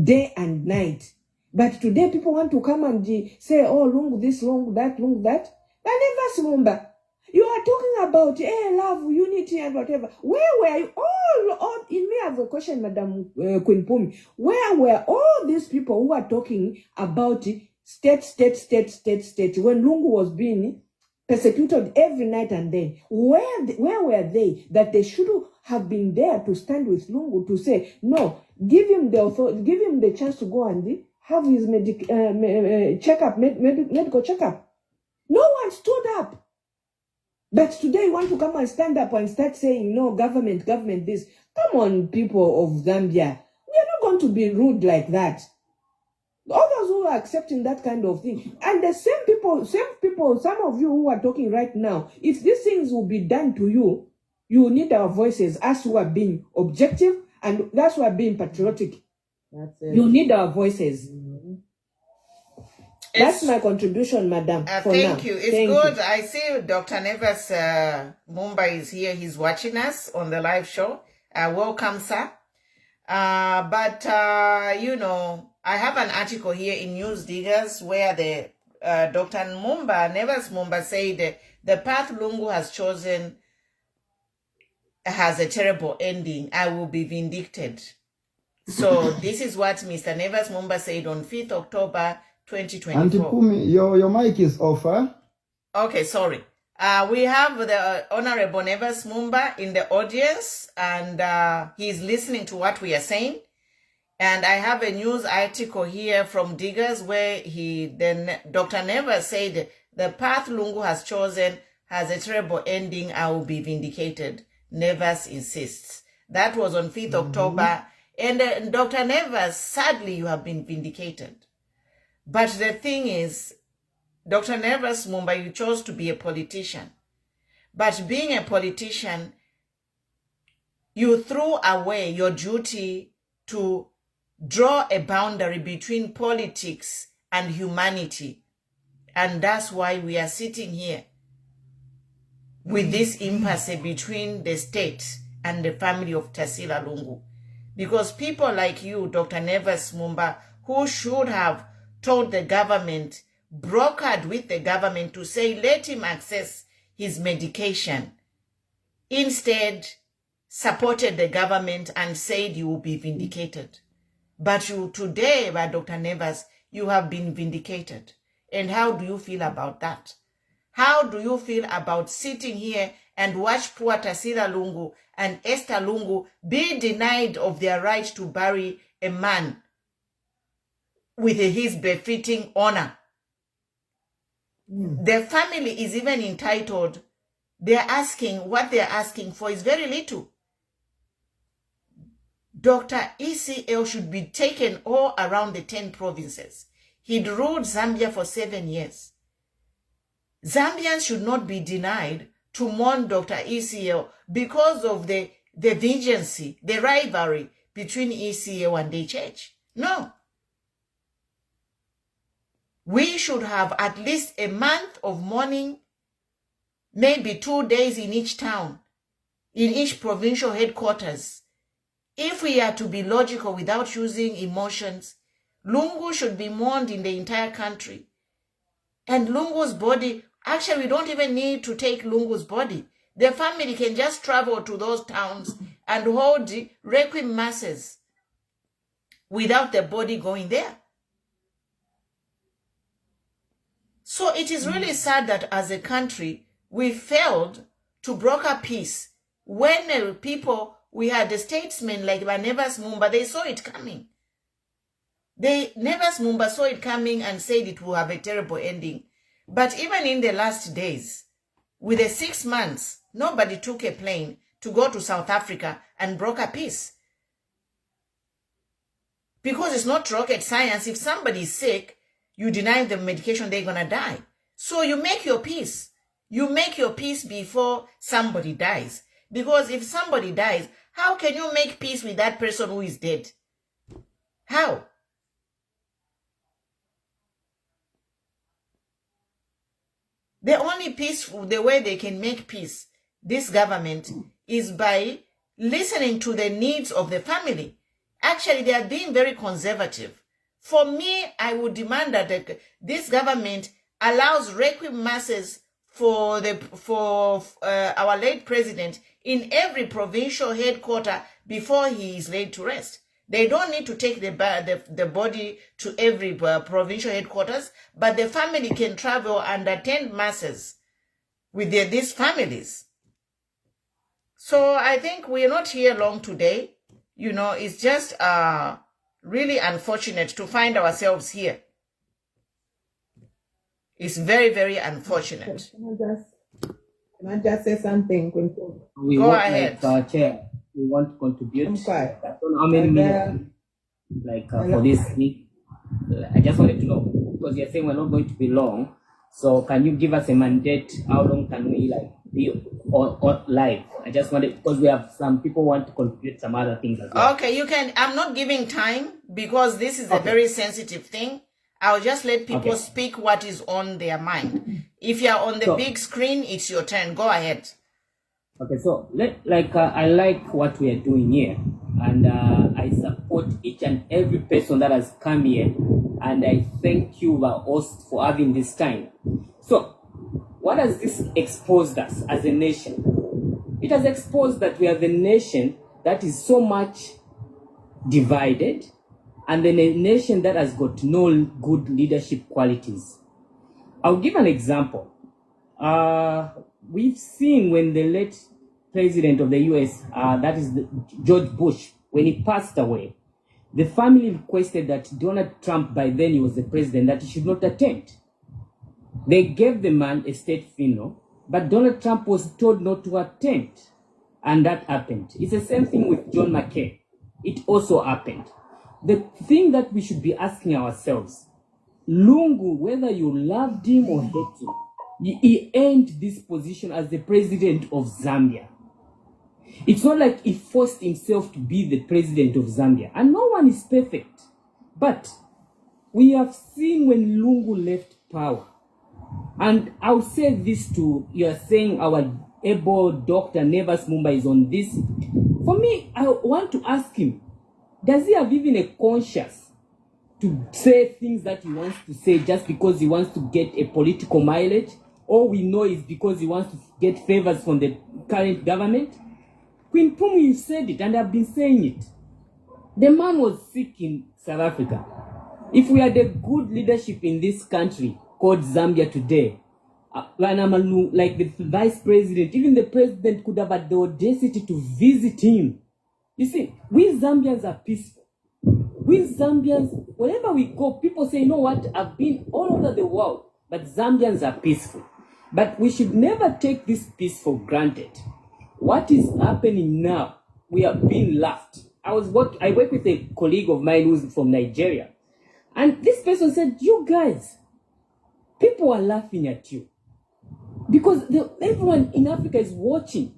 day and night. But today people want to come and say, oh, Lungu this, Lungu that, Lungu that. I never remember. You are talking about love, unity, and whatever. Where were you? All in me, I have a question, Madam Queen Pumi. Where were all these people who are talking about state, when Lungu was being persecuted every night and day? Where were they that they should have been there to stand with Lungu to say, no, give him the authority, give him the chance to go and have his medical checkup? No one stood up. But today you want to come and stand up and start saying, no, government this. Come on, people of Zambia. We are not going to be rude like that. Others who are accepting that kind of thing. And the same people, some of you who are talking right now, if these things will be done to you, you need our voices as who are being objective and that's who are being patriotic. That's it. You need our voices. That's my contribution, Madam. Thank you. It's good. I see Dr. Neves Mumba is here. He's watching us on the live show. Welcome, sir. But I have an article here in News Diggers where the Dr. Neves Mumba said the path Lungu has chosen has a terrible ending. I will be vindicated. So this is what Mr. Neves Mumba said on 5th October 2024. Auntie Pumi, your mic is off, huh? Okay, sorry. We have the Honorable Neves Mumba in the audience, and he's listening to what we are saying. And I have a news article here from Diggers where Dr. Neves said, the path Lungu has chosen has a terrible ending. I will be vindicated. Neves insists. That was on 5th October. And Dr. Neves, sadly, you have been vindicated. But the thing is, Dr. Neves Mumba, you chose to be a politician. But being a politician, you threw away your duty to draw a boundary between politics and humanity. And that's why we are sitting here with this impasse between the state and the family of Tarsila Lungu. Because people like you, Dr. Neves Mumba, who should have told the government, brokered with the government to say, let him access his medication, instead supported the government and said you will be vindicated. But you today, by Dr. Neves, you have been vindicated. And how do you feel about that? How do you feel about sitting here and watch poor Tarsila Lungu and Esther Lungu be denied of their right to bury a man with his befitting honor? The family is even entitled. What they're asking for is very little. Dr. ECL should be taken all around the 10 provinces. He'd ruled Zambia for 7 years. Zambians should not be denied to mourn Dr. ECL because of the vengeance, the rivalry between ECL and the church. No. We should have at least a month of mourning, maybe 2 days in each town, in each provincial headquarters. If we are to be logical without using emotions, Lungu should be mourned in the entire country. And Lungu's body, actually we don't even need to take Lungu's body. The family can just travel to those towns and hold requiem masses without the body going there. So it is really sad that as a country, we failed to broker peace. When we had the statesmen like Neves Mumba, they saw it coming. Neves Mumba saw it coming and said it will have a terrible ending. But even in the last days, with the 6 months, nobody took a plane to go to South Africa and broker peace. Because it's not rocket science. If somebody is sick, you deny them medication, they're going to die. So you make your peace. You make your peace before somebody dies. Because if somebody dies, how can you make peace with that person who is dead? How? The only peaceful, the way they can make peace, this government, is by listening to the needs of the family. Actually, they are being very conservative. For me, I would demand that this government allows requiem masses for our late president in every provincial headquarters before he is laid to rest. They don't need to take the body to every provincial headquarters, but the family can travel and attend masses with these families. So I think we're not here long today. You know, it's just really unfortunate to find ourselves here. It's very, very unfortunate. Can I just say something? We Go want, ahead. like, Chair, we want to contribute. Okay. I don't know how many minutes, like, for this week. I just wanted to know, because you're saying we're not going to be long. So can you give us a mandate? How long can we, like, be on live? I just wanted, because we have some people want to contribute some other things as well. Okay, you can. I'm not giving time because this is a very sensitive thing. I'll just let people speak what is on their mind. If you're on the big screen, it's your turn. Go ahead. Okay, so I like what we are doing here, and I support each and every person that has come here, and I thank you, host, for having this time. So, what has this exposed us as a nation? It has exposed that we have a nation that is so much divided, and then a nation that has got no good leadership qualities. I'll give an example. We've seen when the late president of the US, that is George Bush, when he passed away, the family requested that Donald Trump, by then he was the president, that he should not attend. They gave the man a state funeral, but Donald Trump was told not to attend. And that happened. It's the same thing with John McCain. It also happened. The thing that we should be asking ourselves, Lungu, whether you loved him or hate him, he earned this position as the president of Zambia. It's not like he forced himself to be the president of Zambia. And no one is perfect. But we have seen when Lungu left power. And I'll say this too, you are saying our able Dr. Nevas Mumba is on this. For me, I want to ask him, does he have even a conscience to say things that he wants to say just because he wants to get a political mileage? All we know is because he wants to get favors from the current government. Queen Pumu, you said it, and I've been saying it. The man was sick in South Africa. If we had a good leadership in this country called Zambia today, like the vice president, even the president could have had the audacity to visit him. You see, we Zambians are peaceful. We Zambians, wherever we go, people say, you know what, I've been all over the world, but Zambians are peaceful. But we should never take this peace for granted. What is happening now? We are being laughed. I work with a colleague of mine who's from Nigeria. And this person said, you guys, people are laughing at you. Because everyone in Africa is watching.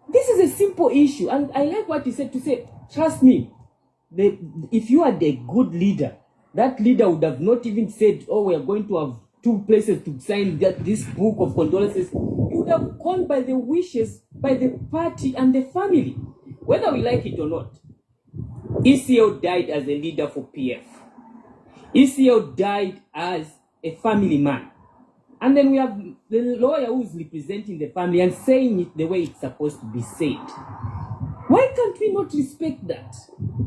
This is a simple issue. And I like what he said to say, trust me, if you are the good leader, that leader would have not even said, oh, we are going to have 2 places to sign this book of condolences. You would have gone by the wishes, by the party and the family. Whether we like it or not. ECL died as a leader for PF. ECL died as a family man. And then we have the lawyer who's representing the family and saying it the way it's supposed to be said. Why can't we not respect that?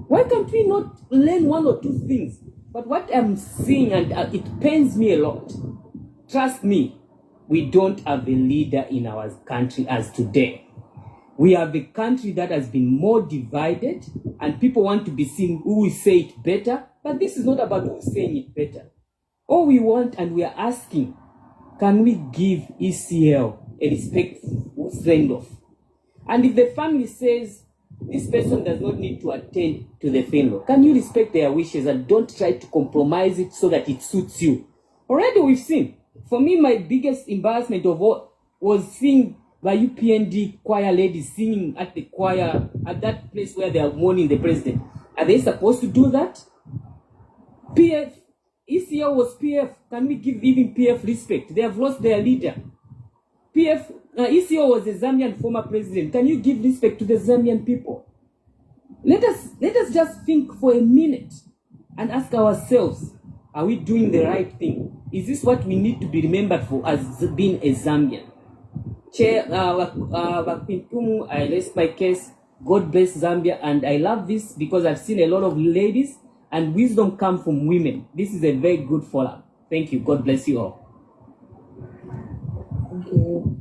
Why can't we not learn 1 or 2 things? But what I'm seeing, and it pains me a lot, trust me, we don't have a leader in our country as today. We have a country that has been more divided, and people want to be seen who will say it better, but this is not about who is saying it better. All we want, and we are asking, can we give ECL a respectful send-off? And if the family says this person does not need to attend to the funeral, can you respect their wishes and don't try to compromise it so that it suits you? Already we've seen. For me, my biggest embarrassment of all, was seeing the UPND choir ladies singing at the choir, at that place where they are mourning the president. Are they supposed to do that? PF, ECO was PF. Can we give even PF respect? They have lost their leader. PF, ECO was the Zambian former president. Can you give respect to the Zambian people? Let us just think for a minute and ask ourselves, are we doing the right thing? Is this what we need to be remembered for as being a Zambian? Chair, I rest my case. God bless Zambia. And I love this because I've seen a lot of ladies and wisdom come from women. This is a very good follow-up. Thank you. God bless you all. Thank you.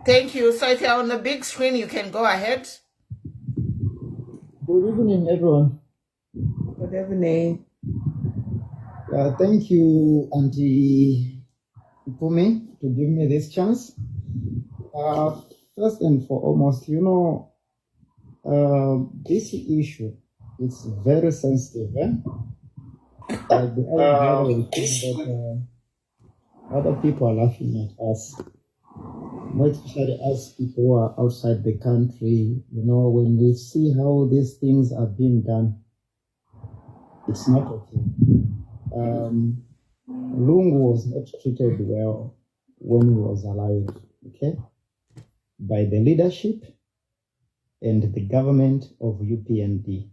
Thank you. So if you're on the big screen, you can go ahead. Good evening, everyone. Good evening. Thank you, Auntie Pumi, to give me this chance. First and foremost, this issue is very sensitive. Other people are laughing at us, more especially us people who are outside the country. When we see how these things are being done, it's not okay. Lungu was not treated well when he was alive, okay, by the leadership and the government of UPND.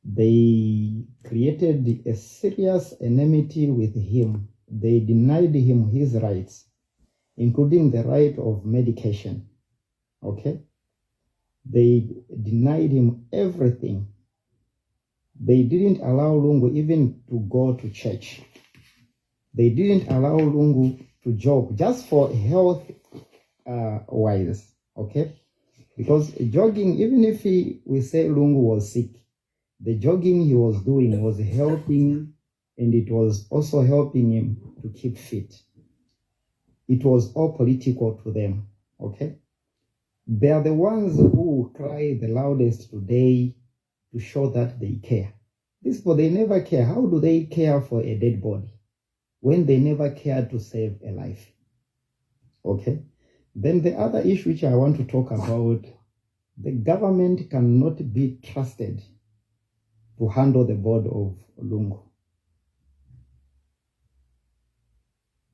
They created a serious enmity with him. They denied him his rights, including the right of medication, okay? They denied him everything. They didn't allow Lungu even to go to church. They didn't allow Lungu to jog just for health wise, okay? Because jogging, even if we say Lungu was sick, the jogging he was doing was helping, and it was also helping him to keep fit. It was all political to them, okay? They are the ones who cry the loudest today to show that they care. These people, they never care. How do they care for a dead body when they never cared to save a life? Okay? Then the other issue which I want to talk about, the government cannot be trusted to handle the board of Lungu.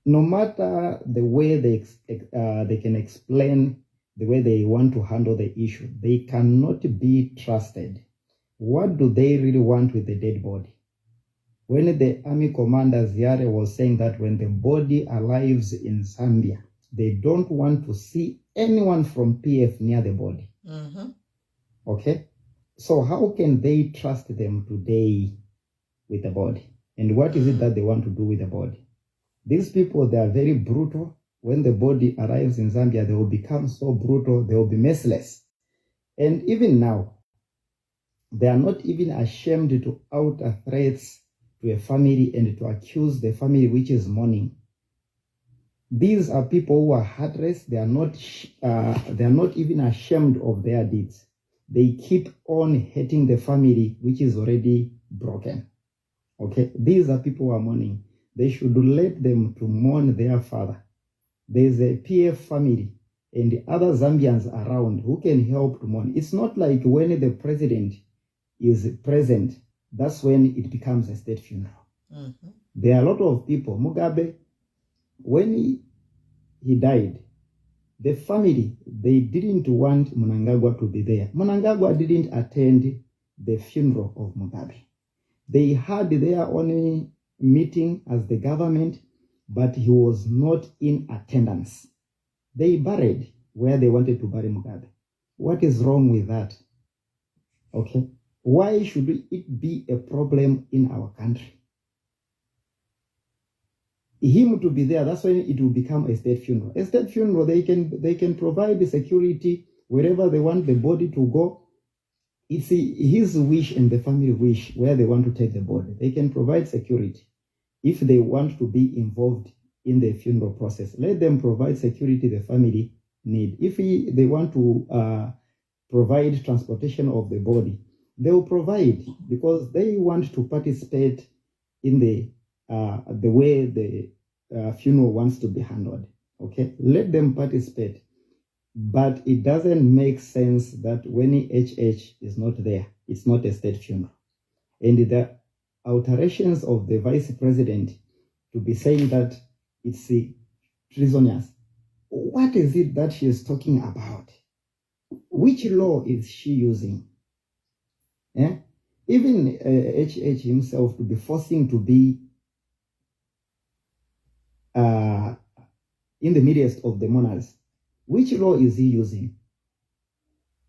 No matter the way they can explain the way they want to handle the issue, they cannot be trusted. What do they really want with the dead body? When the army commander Ziare was saying that when the body arrives in Zambia, they don't want to see anyone from PF near the body. Mm-hmm. Okay? So how can they trust them today with the body? And what is it that they want to do with the body? These people, they are very brutal. When the body arrives in Zambia, they will become so brutal, they will be merciless. And even now, they are not even ashamed to utter threats to a family and to accuse the family which is mourning. These are people who are heartless. They are not even ashamed of their deeds. They keep on hating the family which is already broken. Okay, these are people who are mourning. They should let them to mourn their father. There is a PF family and the other Zambians around who can help to mourn. It's not like when the president is present, that's when it becomes a state funeral. Mm-hmm. There are a lot of people. Mugabe, when he died, the family, they didn't want Mnangagwa to be there. Mnangagwa didn't attend the funeral of Mugabe. They had their own meeting as the government, but he was not in attendance. They buried where they wanted to bury Mugabe. What is wrong with that? Okay. Why should it be a problem in our country? Him to be there, that's when it will become a state funeral. A state funeral, they can provide the security wherever they want the body to go. It's his wish and the family wish where they want to take the body. They can provide security. If they want to be involved in the funeral process, let them provide security the family need. If they want to provide transportation of the body, they will provide, because they want to participate in the way the funeral wants to be handled. Okay, let them participate. But it doesn't make sense that when HH is not there, it's not a state funeral. And the alterations of the vice president to be saying that it's treasonous. What is it that she is talking about? Which law is she using? Yeah? Even HH himself to be forcing to be in the midst of the mourners. Which law is he using?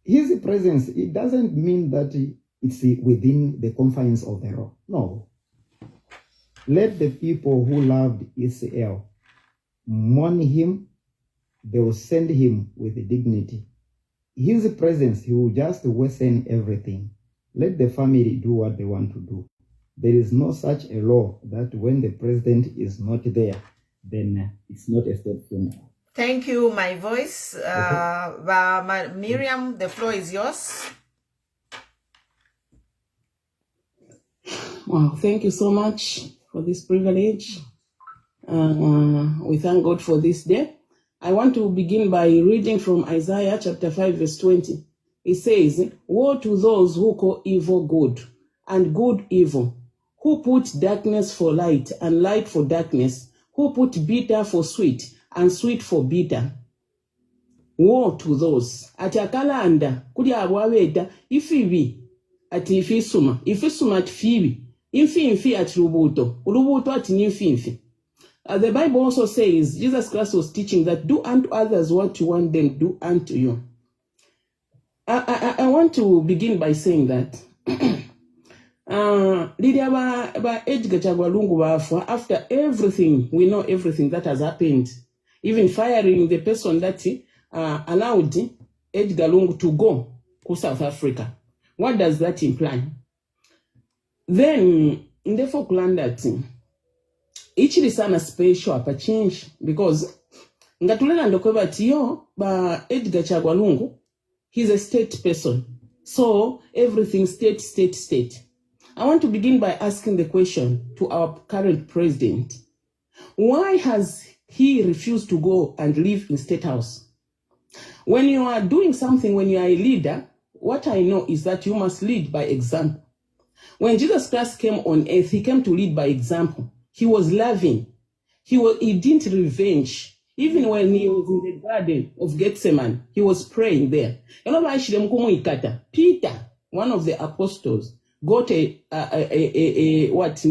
His presence, it doesn't mean that it's within the confines of the law. No. Let the people who loved Israel mourn him. They will send him with dignity. His presence, he will just worsen everything. Let the family do what they want to do. There is no such a law that when the president is not there, then it's not a state funeral. Thank you, my voice. Miriam, the floor is yours. Wow, thank you so much for this privilege. We thank God for this day. I want to begin by reading from Isaiah chapter 5, verse 20. It says, "Woe to those who call evil good and good evil, who put darkness for light and light for darkness, who put bitter for sweet and sweet for bitter." Woe to those. Ati akalanda kuli abwabeta ifibi ati ifisuma ati fibi infi ati lubuto ati ninfi. The Bible also says, Jesus Christ was teaching that do unto others what you want them to do unto you. I want to begin by saying that Edgar Chagwa Lungu, after everything, we know everything that has happened, even firing the person that allowed Edgar Lungu to go to South Africa. What does that imply? Then, in the Proganda team, each is a special apa change because ngatulela ndokweba tiyo ba Edgar Chagwa Lungu, he's a state person. So everything state. I want to begin by asking the question to our current president. Why has he refused to go and live in State House? When you are doing something, when you are a leader, what I know is that you must lead by example. When Jesus Christ came on earth, he came to lead by example. He was loving. He didn't revenge. Even when he was in the garden of Gethsemane, he was praying there. Peter, one of the apostles, got a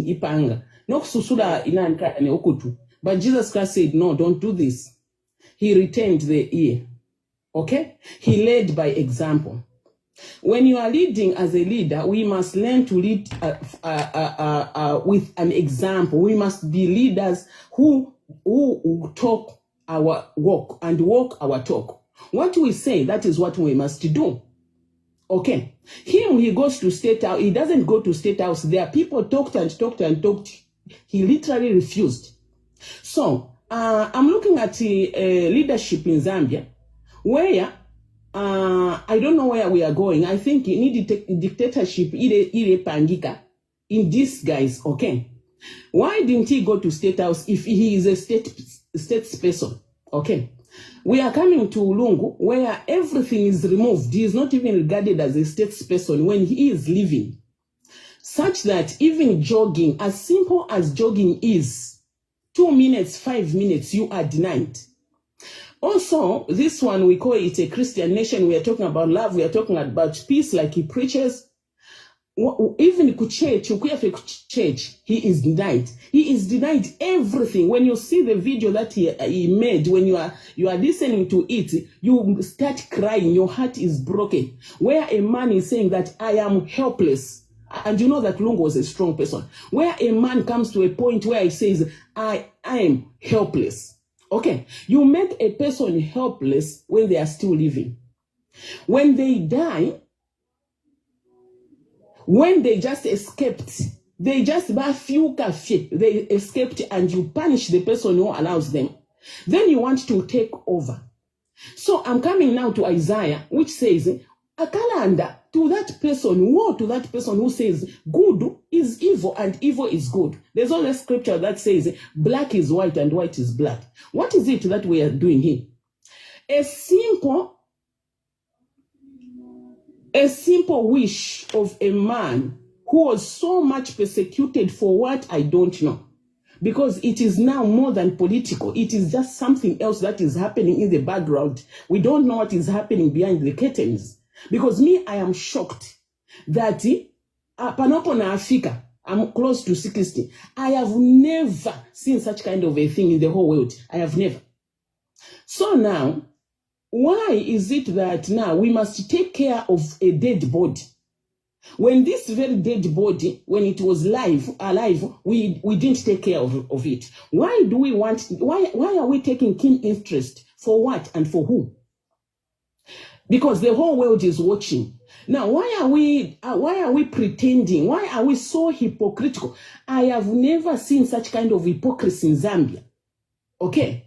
ipanga. But Jesus Christ said, no, don't do this. He retained the ear. Okay? He led by example. When you are leading as a leader, we must learn to lead with an example. We must be leaders who talk our walk and walk our talk. What we say, that is what we must do. Okay. He goes to State House. He doesn't go to State House. There are people talked. He literally refused. So, I'm looking at leadership in Zambia, where I don't know where we are going. I think you need dictatorship pangika in disguise. Okay. Why didn't he go to State House if he is a state person? Okay. We are coming to Lungu where everything is removed. He is not even regarded as a state person when he is living. Such that even jogging, as simple as jogging is, 2 minutes, 5 minutes, you are denied. Also, this one, we call it a Christian nation. We are talking about love. We are talking about peace like he preaches. Even church, he is denied. He is denied everything. When you see the video that he made, when you are listening to it, you start crying. Your heart is broken. Where a man is saying that I am helpless. And you know that Lungu was a strong person. Where a man comes to a point where he says, I am helpless. Okay, you make a person helpless when they are still living. When they die, when they just escaped, they just they escaped and you punish the person who allows them. Then you want to take over. So I'm coming now to Isaiah, which says, Akalanda, to that person, woe to that person who says good is evil and evil is good. There's always a scripture that says black is white and white is black. What is it that we are doing here? A simple wish of a man who was so much persecuted for what I don't know. Because it is now more than political. It is just something else that is happening in the background. We don't know what is happening behind the curtains. Because me, I am shocked that Panoko na Africa, I'm close to 60. I have never seen such kind of a thing in the whole world. I have never. So now, why is it that now we must take care of a dead body? When this very dead body, when it was alive, we didn't take care of it. Why do we want, why are we taking keen interest? For what and for who? Because the whole world is watching. Now, why are we pretending? Why are we so hypocritical? I have never seen such kind of hypocrisy in Zambia. Okay?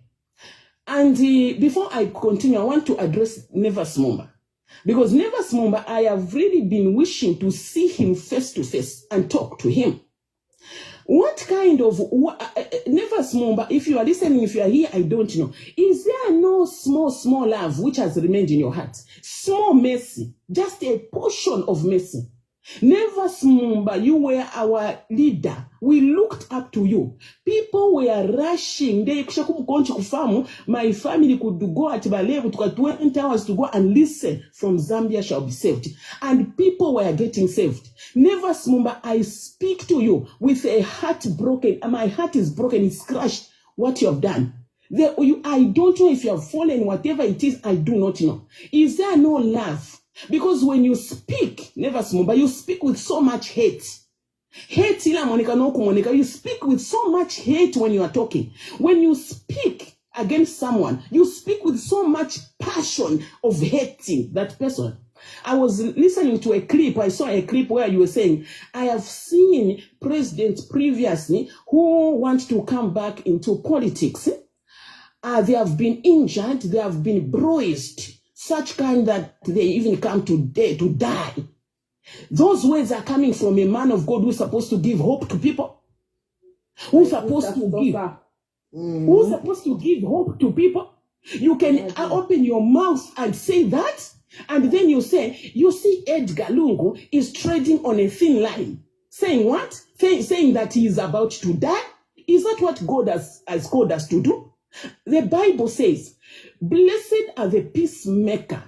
And before I continue, I want to address Nevers Mumba. Because Nevers Mumba, I have really been wishing to see him face to face and talk to him. What kind of, Nevers Mumba, if you are listening, if you are here, I don't know. Is there no small love which has remained in your heart? Small mercy, just a portion of mercy. Nevers Mumba, you were our leader. We looked up to you. People were rushing. My family could go at Balevu, took 20 hours to go and listen from Zambia shall be saved. And people were getting saved. Nevers Mumba, I speak to you with a heart broken. My heart is broken. It's crushed what you have done. I don't know if you have fallen, whatever it is, I do not know. Is there no love? Because when you speak, Nevers Mumba, you speak with so much hate. Hate ila Monica no kumonika. You speak with so much hate when you are talking. When you speak against someone, you speak with so much passion of hating that person. I was listening to a clip. I saw a clip where you were saying, I have seen presidents previously who want to come back into politics. They have been injured. They have been bruised. Such kind that they even come to die. Those words are coming from a man of God who's supposed to give hope to people. Who's supposed to give hope to people. You can open your mouth and say that, and then you say, you see Edgar Lungu is treading on a thin line. Saying what? Saying that he is about to die? Is that what God has called us to do? The Bible says, blessed are the peacemaker,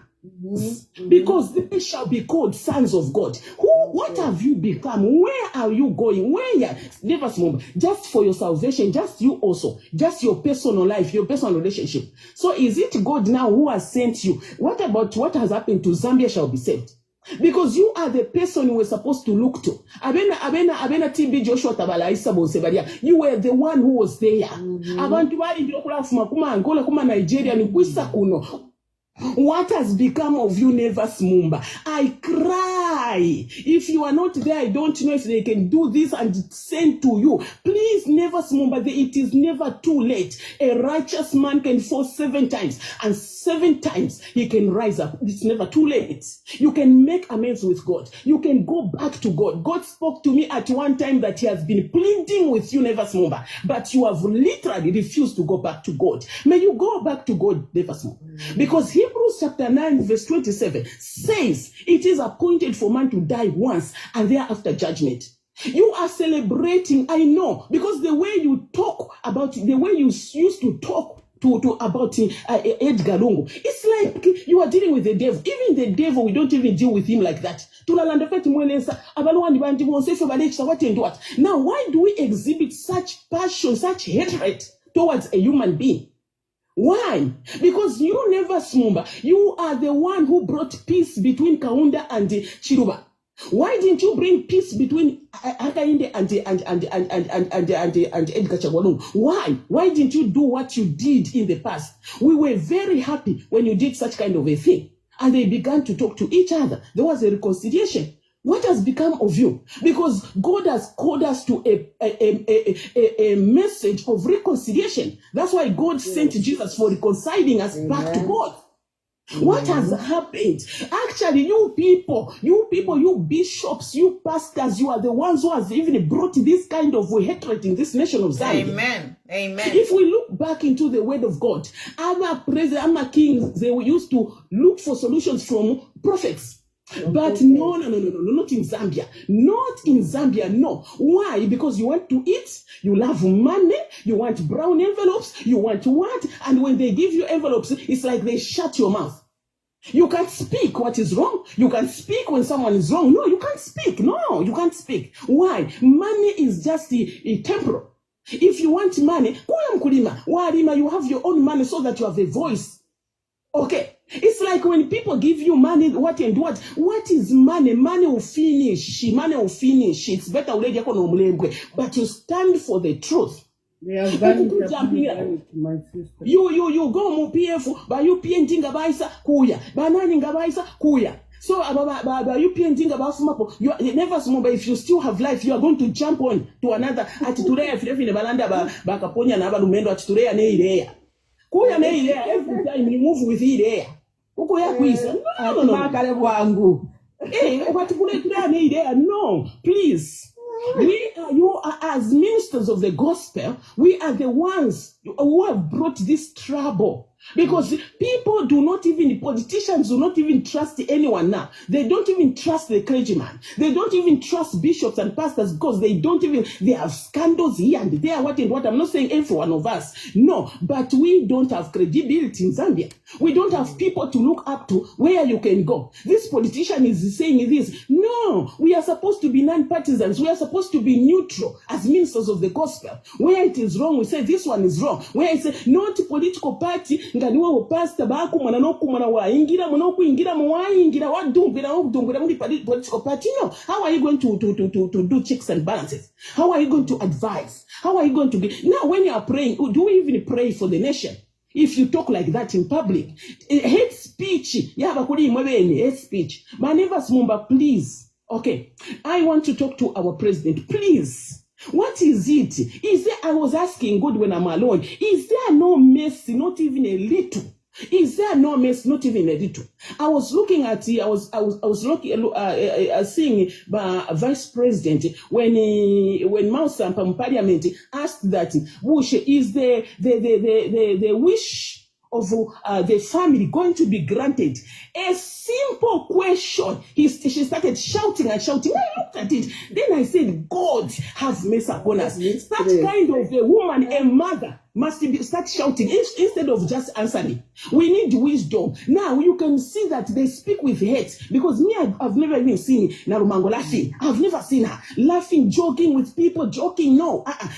because they shall be called sons of God. What have you become? Where are you going? Nevers Mumba, just for your salvation, just you also, just your personal life, your personal relationship. So is it God now who has sent you? What about what has happened to Zambia shall be saved? Because you are the person you were supposed to look to. Abena TB Joshua Tabala Isabo Sebaria. You were the one who was there. Abantu bali ndokula fuma kuma Angola kuma Nigeria ni kwisa kuno. What has become of you, Nevers Mumba? I cry. If you are not there, I don't know if they can do this and send to you. Please, Nevers Mumba, it is never too late. A righteous man can fall 7 times, and 7 times he can rise up. It's never too late. You can make amends with God. You can go back to God. God spoke to me at one time that he has been pleading with you, Nevers Mumba, but you have literally refused to go back to God. May you go back to God, Nevers Mumba, because Hebrews chapter 9 verse 27 says it is appointed for man to die once and thereafter judgment. You are celebrating, I know, because the way you talk about, the way you used to talk about Edgar Lungu, it's like you are dealing with the devil. Even the devil, we don't even deal with him like that. Now, why do we exhibit such passion, such hatred towards a human being? Why? Because you, Nevers Mumba, you are the one who brought peace between Kaunda and Chiruba. Why didn't you bring peace between Hakainde and Edgar Chagwa Lungu? Why? Why didn't you do what you did in the past? We were very happy when you did such kind of a thing. And they began to talk to each other. There was a reconciliation. What has become of you? Because God has called us to a message of reconciliation. That's why God sent Jesus for reconciling us back to God. What has happened? Actually, you people, you bishops, you pastors, you are the ones who has even brought this kind of hatred in this nation of Zambia. Amen. Amen. If we look back into the word of God, our presidents, our kings, they used to look for solutions from prophets. But no, not in Zambia. Not in Zambia, no. Why? Because you want to eat, you love money, you want brown envelopes, you want what? And when they give you envelopes, it's like they shut your mouth. You can't speak what is wrong. You can't speak when someone is wrong. No, you can't speak. No, you can't speak. Why? Money is just a temporal. If you want money, you have your own money so that you have a voice. Okay. It's like when people give you money, what and what? What is money? Money will finish. Money will finish. It's better already, but you stand for the truth. They have vanished, my sister. You go mu PF, ba you painting abaisa kuya, banani ngabaisa kuya. So ba you painting abafumapo. You never small, but if you still have life, you are going to jump on to another. Atiture if ne balanda ba kaponya na balumendo atiture ne irea. Kuya ne irea every time you move with irea. Uko ya kuisa. No. No, please. You are as ministers of the gospel, we are the ones who have brought this trouble. Because people do not even, politicians do not even trust anyone now. They don't even trust the clergyman. They don't even trust bishops and pastors because they have scandals here and there, what and what. I'm not saying every one of us. No, but we don't have credibility in Zambia. We don't have people to look up to where you can go. This politician is saying this. No, we are supposed to be non-partisans. We are supposed to be neutral as ministers of the gospel. Where it is wrong, we say this one is wrong. Where it's not political party, ngaliwa pastor baku mwana nokumana wa ingira mwoku ingira mwa ingira wa dumbira muri political party. No, how are you going to do checks and balances? How are you going to advise? How are you going to be now when you are praying? Do we even pray for the nation? If you talk like that in public, hate speech, hate speech. My neighbors, Mumba, please. Okay, I want to talk to our president, please. What is it? Is there, I was asking God when I'm alone, is there no mercy, not even a little? Is there no mercy, not even a little? I was looking at I was looking seeing Vice President when Mausampa Parliament asked that Bush is the wish of the family going to be granted? A simple question. She started shouting and shouting. I looked at it. Then I said, God have mercy upon us. Such kind of a woman, a mother, must start shouting instead of just answering. We need wisdom. Now you can see that they speak with hate, because me, I've never even seen Narumango laughing. I've never seen her laughing, joking with people, joking. No. I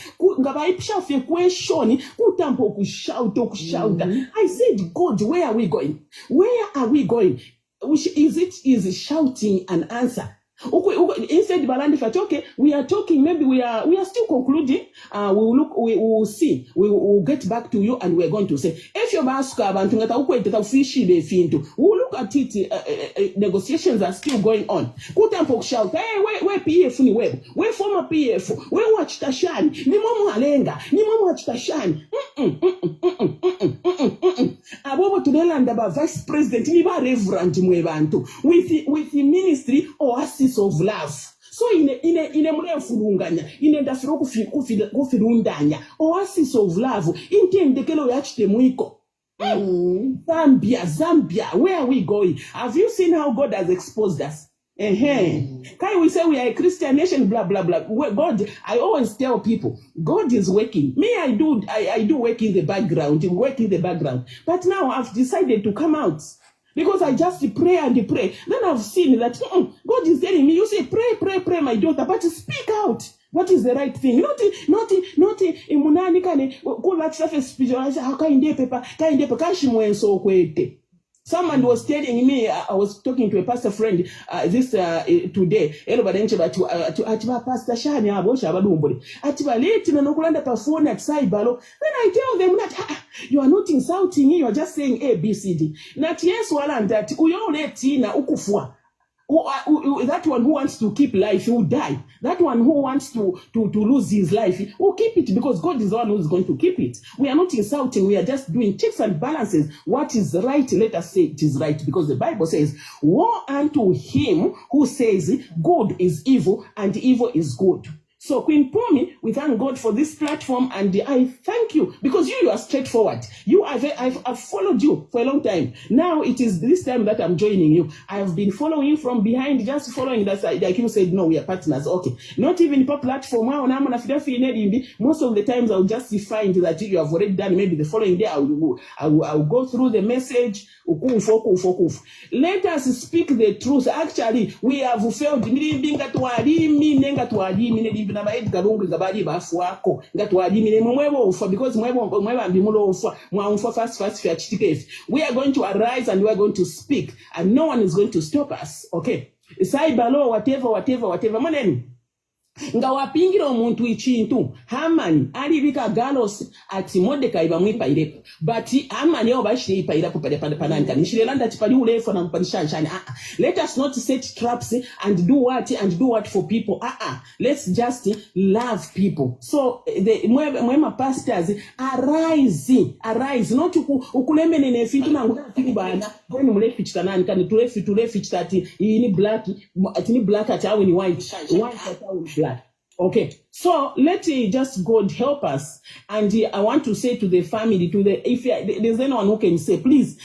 said, God, where are we going? Where are we going? Is it shouting an answer? Instead, okay, we are talking, maybe we are still concluding. We will see. We will get back to you and we're going to say, if you're we'll look at it, negotiations are still going on. Shout, hey, where PF ni web? Where former PF? Where watch Tashan? Ni momo alenga? Ni momo watch Tashan? Abobo tunelanda ba Vice President ni ba Reverend mwebantu with the ministry Oasis of Love. So in murefulunganya inendafiro kufirundanya Oasis of Love intendekelo yachite mwiko. Zambia, where are we going? Have you seen how God has exposed us? Can we say we are a Christian nation, blah blah blah? God, I always tell people, God is working. Me, I do work in the background. But now I've decided to come out, because I just pray and pray. Then I've seen that God is telling me, you say pray, my daughter, but speak out. What is the right thing? Not imunani kane kula surface spiritual how kind paper kashimwenso kwete. Someone was telling me, I was talking to a pastor friend this today. Atiba Pastor Shani abosha abadumbole. Atiba late na nokulanda pa phone at Saibalo. Then I tell them that you are not insulting me, you are just saying A, B, C, D. Not yes, walan that uyole tina ukufwa. That one who wants to keep life will die. That one who wants to lose his life will keep it, because God is the one who is going to keep it. We are not insulting. We are just doing checks and balances. What is right, let us say it is right, because the Bible says, woe unto him who says good is evil and evil is good. So Queen Pumi, we thank God for this platform, and I thank you because you are straightforward. I've followed you for a long time. Now it is this time that I'm joining you. I have been following you from behind, just following that side. Like you said, no, we are partners. Okay. Not even per platform. Most of the times I'll just find that you have already done. Maybe the following day I'll go through the message. Let us speak the truth. Actually, we have failed. Na Edgar Lungu ngabali bafuako ngatwadimire mumwebo ufa, because mweba mbimulo ufa mwa fast ya chitikefi. We are going to arise and we are going to speak, and no one is going to stop us. Okay, cyber law, whatever maneni nga wapingira omuntu ikintu. Hamani alibika galos ati Mordecai bamwipaire, but Hamani yo bashire ipaira pananka nishirelanda tipali ulefa na mpanishanshani. Let us not set traps and do what for people. Let's just love people. So the mwema pastors, arise, not ukulemene nefitu na ngutiki bana bweni mulefi chitanani kani tulefi chitati ini black ati awe ni white ati awe ni black. Okay, so let just God help us. And I want to say to the family, if there's anyone who can say, please,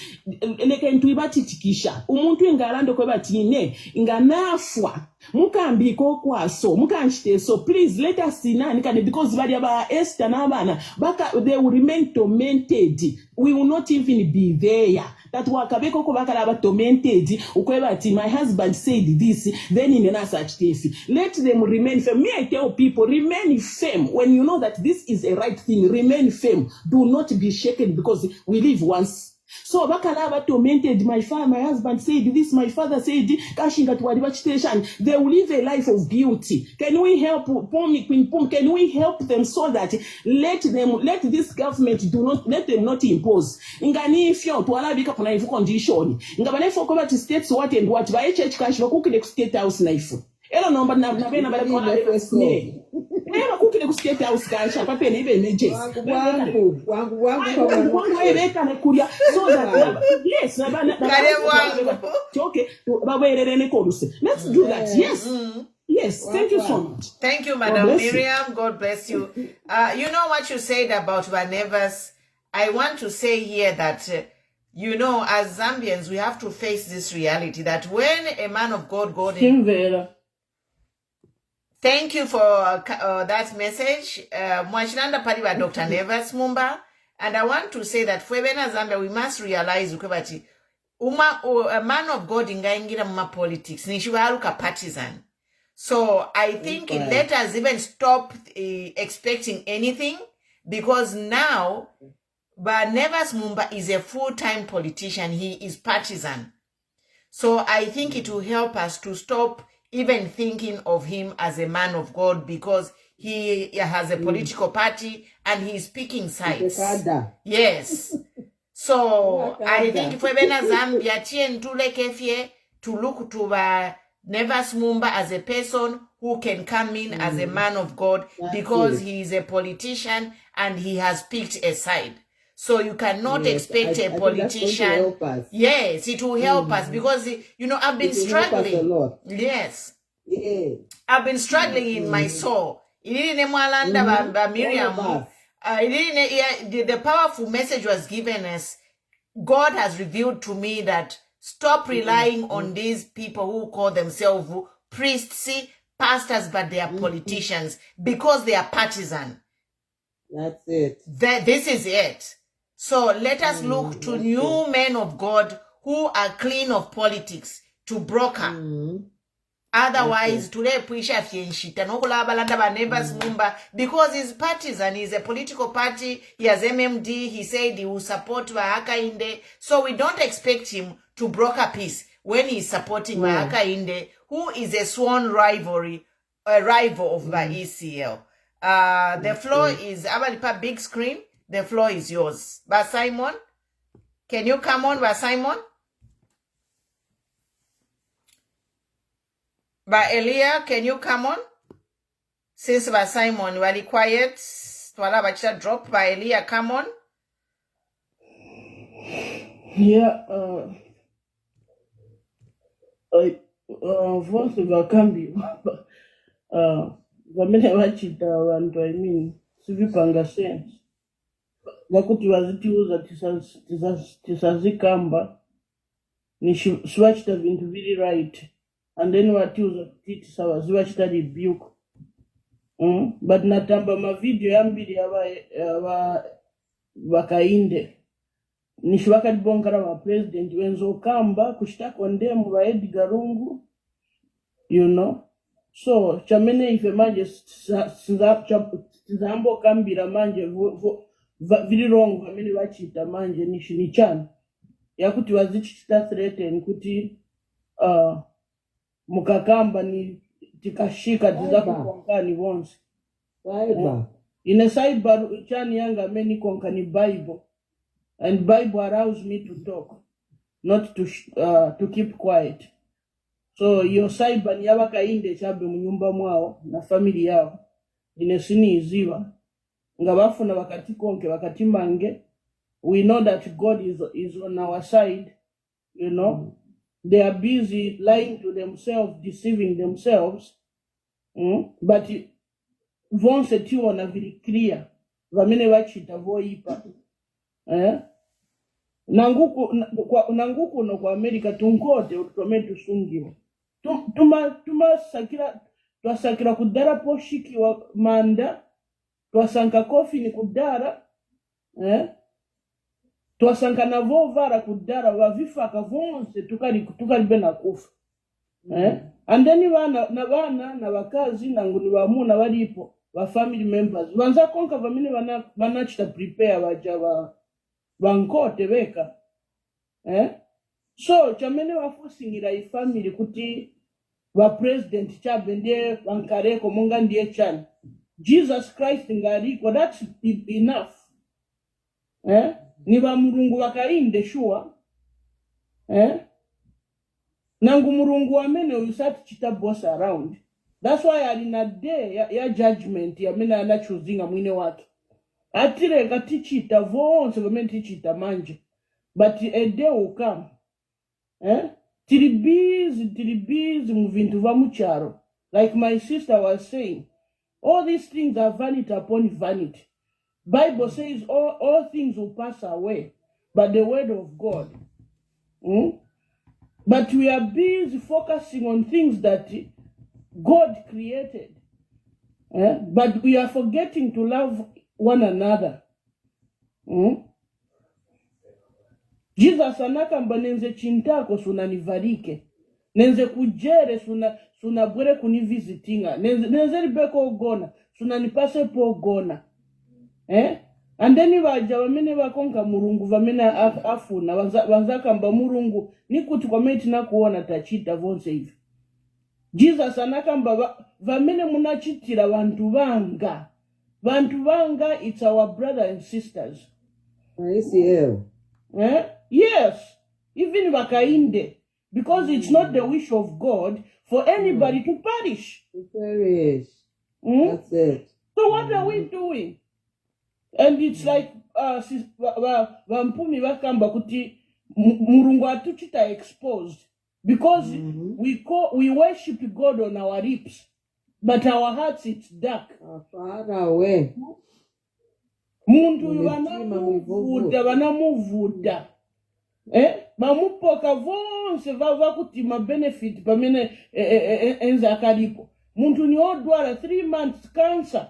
umuntu ngalando kweba tine nganafwa mukambiko kwaso mukanchiteso, please let us see nani kane, because bali aba Esther nabana baka they will remain tormented. We will not even be there. That wakabeko ko bakala ba tormented ukweba ati my husband said this, then in another such case. Let them remain firm. Me, I tell people, remain firm. When you know that this is a right thing, remain firm. Do not be shaken, because we live once. So bakalaba tormented, my husband said this, my father said they will live a life of beauty. Can we help Queen Pum? Can we help them so that let this government let them not impose? Ingani ifyo to alabika kuna ifu condition. Ingabane for cover to states what and what by church cash bakukile ku state house na ifu. Elo nomba na bena bale kona ema kukile ku state house kaisha pape ne ibe images. Wangu weka na kulia so that yes okay let's do that. Yes, thank you so much. Thank you, Madam Miriam. God bless you. You know what you said about Barnabas. I want to say here that as Zambians, we have to face this reality that when a man of God thank you for that message. Mwachinanda paliwa Dr. Neves Mumba. And I want to say that for Zambia, we must realize ukebati a man of God ingaingira muma politics nishiwaruka partisan. So I think let us even stop expecting anything, because now Barnabas Mumba is a full-time politician. He is partisan. So I think it will help us to stop even thinking of him as a man of God, because he has a political party and he's picking sides. Yes. So I think for Zambia to look to Barnabas Mumba as a person who can come in as a man of God, because he is a politician and he has picked a side. So you cannot expect a politician. Yes, it will help us, because I've been struggling. Yes. I've been struggling in my soul. Miriam. The powerful message was given us. God has revealed to me that stop relying on these people who call themselves priests, pastors, but they are politicians, because they are partisan. That's it. This is it. So let us look to new men of God who are clean of politics to broker. Otherwise, today Puisha Fienshita, no Kulabalanda Barnabas Mumba, because he's partisan, he's a political party, he has MMD, he said he will support Wahaka Inde. So we don't expect him to broker peace when he's supporting Wahaka Inde, who is a sworn rival of the ECL. The floor is Abalipa big screen. The floor is yours. Simon, can you come on, Simon? But Elia, can you come on? Since by Simon, were quiet, twala bachita drop by Elia, come on. Yeah, voice vakambi vamene vachita vantu I mean sivipanga sense vakuti vazitiuza tisazikamba ni sivachita vintu viri right and then vatiuza kuti tisavachita rebuke. But natamba mavideo yambiri yava vakainde nishivakatibongera va president wenzokamba kuchita condemn va Edgar Lungu, you know. So chamene ife manje tizambokambira manje viri wrong vamene vachita manje ni chani yakuti vazichita threaten kuti mukakamba ni tikashika tizakukonkani vonse ine cyber chani yanga meni konka ni Bible. And Bible allows me to talk, not to keep quiet. So your cyber ni yabakainde chabe munyumba mwao na family yao inesini iziwa nga bafuna wakati konke wakati mange. We know that God is on our side, you know. They are busy lying to themselves, deceiving themselves. But vonse tiwa na very clear vamene wachita voipa. Nanguku no kwa America tunkote utome tusungiwe. Twasakira kudara poshiki wa manda, twasanka kofi ni kudara, twasanka na vovara kudara wavifaka vonse tukalibe na kufa. And then vana na wakazi nanguni wamuna walipo wa family members wanza konka vamine vanachita prepare waja vankote veka. So chamene wafosingira ifamily kuti wa president chabe ndiye vankareko monga ndiye chani Jesus Christ ngariko, that's enough. Ni va murungu wakainde sure. Nangu murungu wamene usati chita boss around. That's why alina day ya judgment ya mena anachuzinga mwine wake. Atire katichita vonse vamene tichita manje. But a day will come. Tiri busy muvintu va mucharo. Like my sister was saying, all these things are vanity upon vanity. Bible says all things will pass away, but the word of God. But we are busy focusing on things that God created. But we are forgetting to love one another. Jesus anakamba nenze chintako sunanivarike. Nenze kujere sunabwere kunivisitinga. Nenze ribeko ogona. Sunanipase po ogona. And then vaja vamene vakonka murungu vamene afuna. Vanzakamba murungu. Nikuti kwa meti na kuona tachita vonse hivi. Jesus anakamba vamene munachitira vantu vanga. Vantu vanga, it's our brothers and sisters. ICL. Yes, even vakainde, because it's not the wish of God for anybody to perish. To perish. That's it. So what are we doing? And it's like vampumi vakamba kuti murungu atuchita exposed, because we worship God on our lips, but our hearts it's dark. Far away. Muntu vanamuvuda. Bamupoka vonse vakuti ma benefit pamene enza kalipo. Muntu ni odwara 3 months cancer.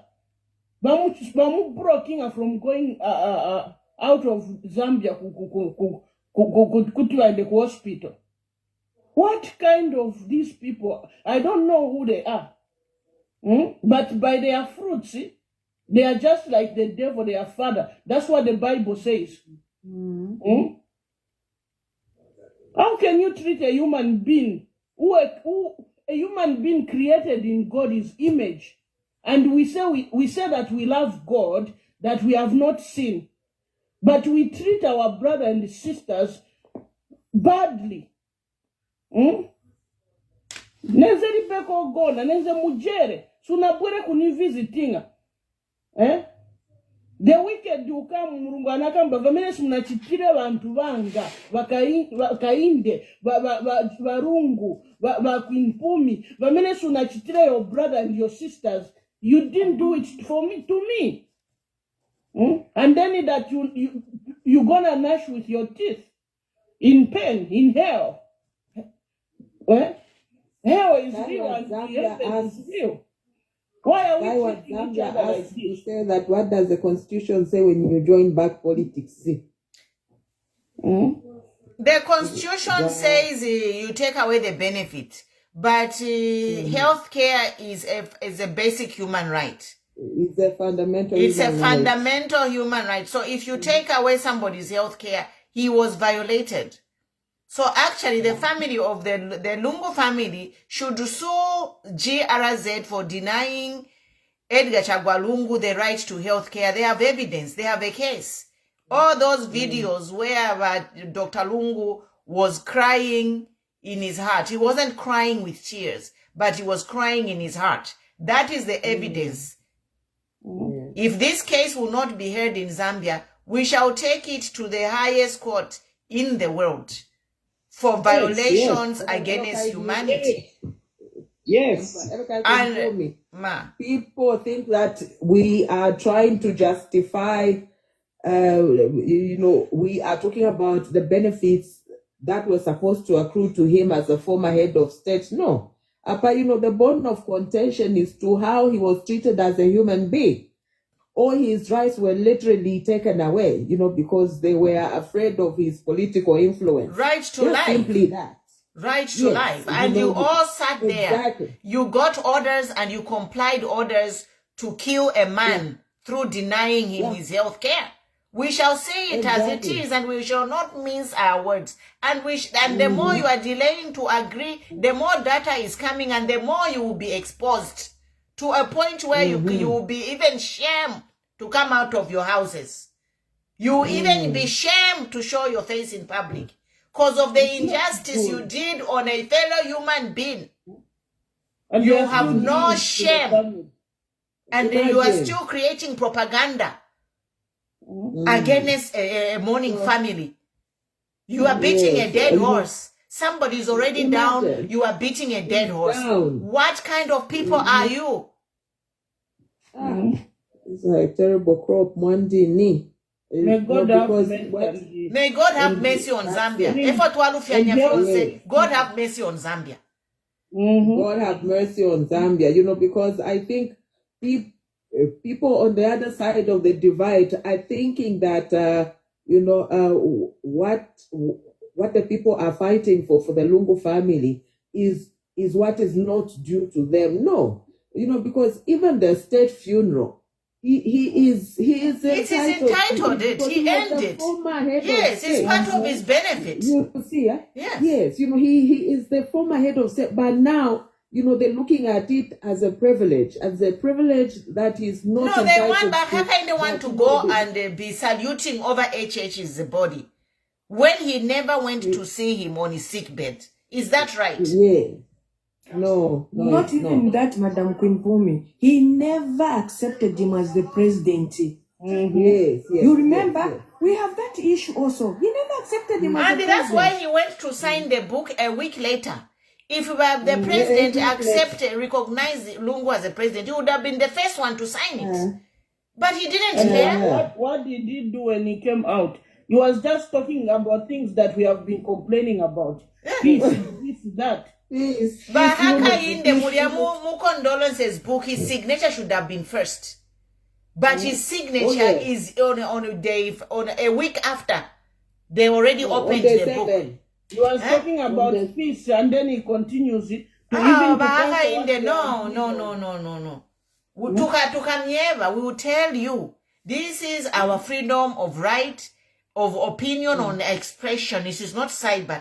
Bamu broking from going out of Zambia kutiwa in the hospital. What kind of these people? I don't know who they are. But by their fruits, they are just like the devil, their father. That's what the Bible says. How can you treat a human being a human being created in God's image, and we say that we love God, that we have not seen, but we treat our brothers and sisters badly? neze lipeko gona neze mujere sunabwere kunivisitinga the wicked ukamu mulungu anakamba vamene simunachitire vantu vanga vakainde varungu vakumpumi vamene simunachitire your brother and your sisters. You didn't do it for me to me. And then that you gonna gnash with your teeth in pain, in hell. Hell is real and heaven is real. Why are we treating each other like this? Say that what does the Constitution say when you join back politics? The Constitution says you take away the benefit, but healthcare is a basic human right. It's a fundamental. Human right. So if you take away somebody's healthcare, he was violated. So actually, the family of the Lungu family should sue GRZ for denying Edgar Chagwa Lungu the right to health care. They have evidence. They have a case. All those videos where Dr. Lungu was crying in his heart. He wasn't crying with tears, but he was crying in his heart. That is the evidence. If this case will not be heard in Zambia, we shall take it to the highest court in the world for violations against humanity. Yes. And people think that we are trying to justify, we are talking about the benefits that were supposed to accrue to him as a former head of state. No. The bone of contention is to how he was treated as a human being. All his rights were literally taken away, because they were afraid of his political influence. Right to life. Simply that. Right to life. And you all sat there. Exactly. You got orders and you complied orders to kill a man through denying him his health care. We shall say it as it is, and we shall not mince our words. And the more you are delaying to agree, the more data is coming, and the more you will be exposed to a point where you will be even shamed to come out of your houses. You will even be shamed to show your face in public because of the injustice you did on a fellow human being. And you have no shame. And you are still creating propaganda against a mourning family. You are beating a dead horse. Somebody is already down. You are beating a dead horse. What kind of people are you? It's a terrible crop. May God have mercy on Zambia. God have mercy on Zambia. God have mercy on Zambia. Because I think people on the other side of the divide are thinking that what the people are fighting for the Lungu family is what is not due to them. No, because even the state funeral, he is entitled. He earned it. Yes, it's part of his benefit. You see, yes. Yes, he is the former head of state, but now they're looking at it as a privilege that is not. No, they want, but how can they want to go and be saluting over HH's body when he never went to see him on his sick bed? Is that right? Yeah. No, not even that, Madam Queen Pumi. He never accepted him as the president. Yes. You remember? We have that issue also. He never accepted him as the president. And that's why he went to sign the book a week later. If the president recognized Lungu as a president, he would have been the first one to sign it. But he didn't. What did he do when he came out? He was just talking about things that we have been complaining about. This, that. But how can in the Muriamu condolences book, his signature should have been first. But his signature is on a week after they already opened the book. He was talking about peace, and then he continues it. No. We will tell you, this is our freedom of right, of opinion on expression. This is not cyber.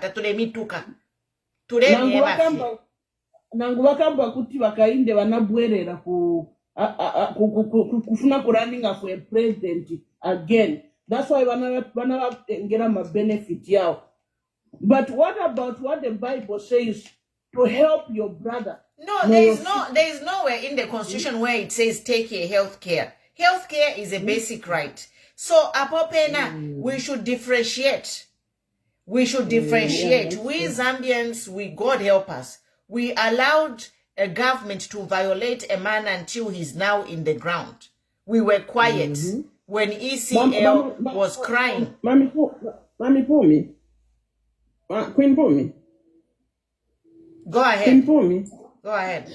Nangubakamba kuti vakainde vanabwerera kufuna kuranninga for a president again. That's why vanavengera ma benefit yao. But what about what the Bible says to help your brother. No, there is nowhere in the constitution where it says take a health care. Health care is a basic right. So apopena, we should differentiate. We should differentiate. We Zambians, God help us. We allowed a government to violate a man until he's now in the ground. We were quiet when ECL was crying. Mommy, for me. Queen, for me. Go ahead. Queen, for me. Go ahead.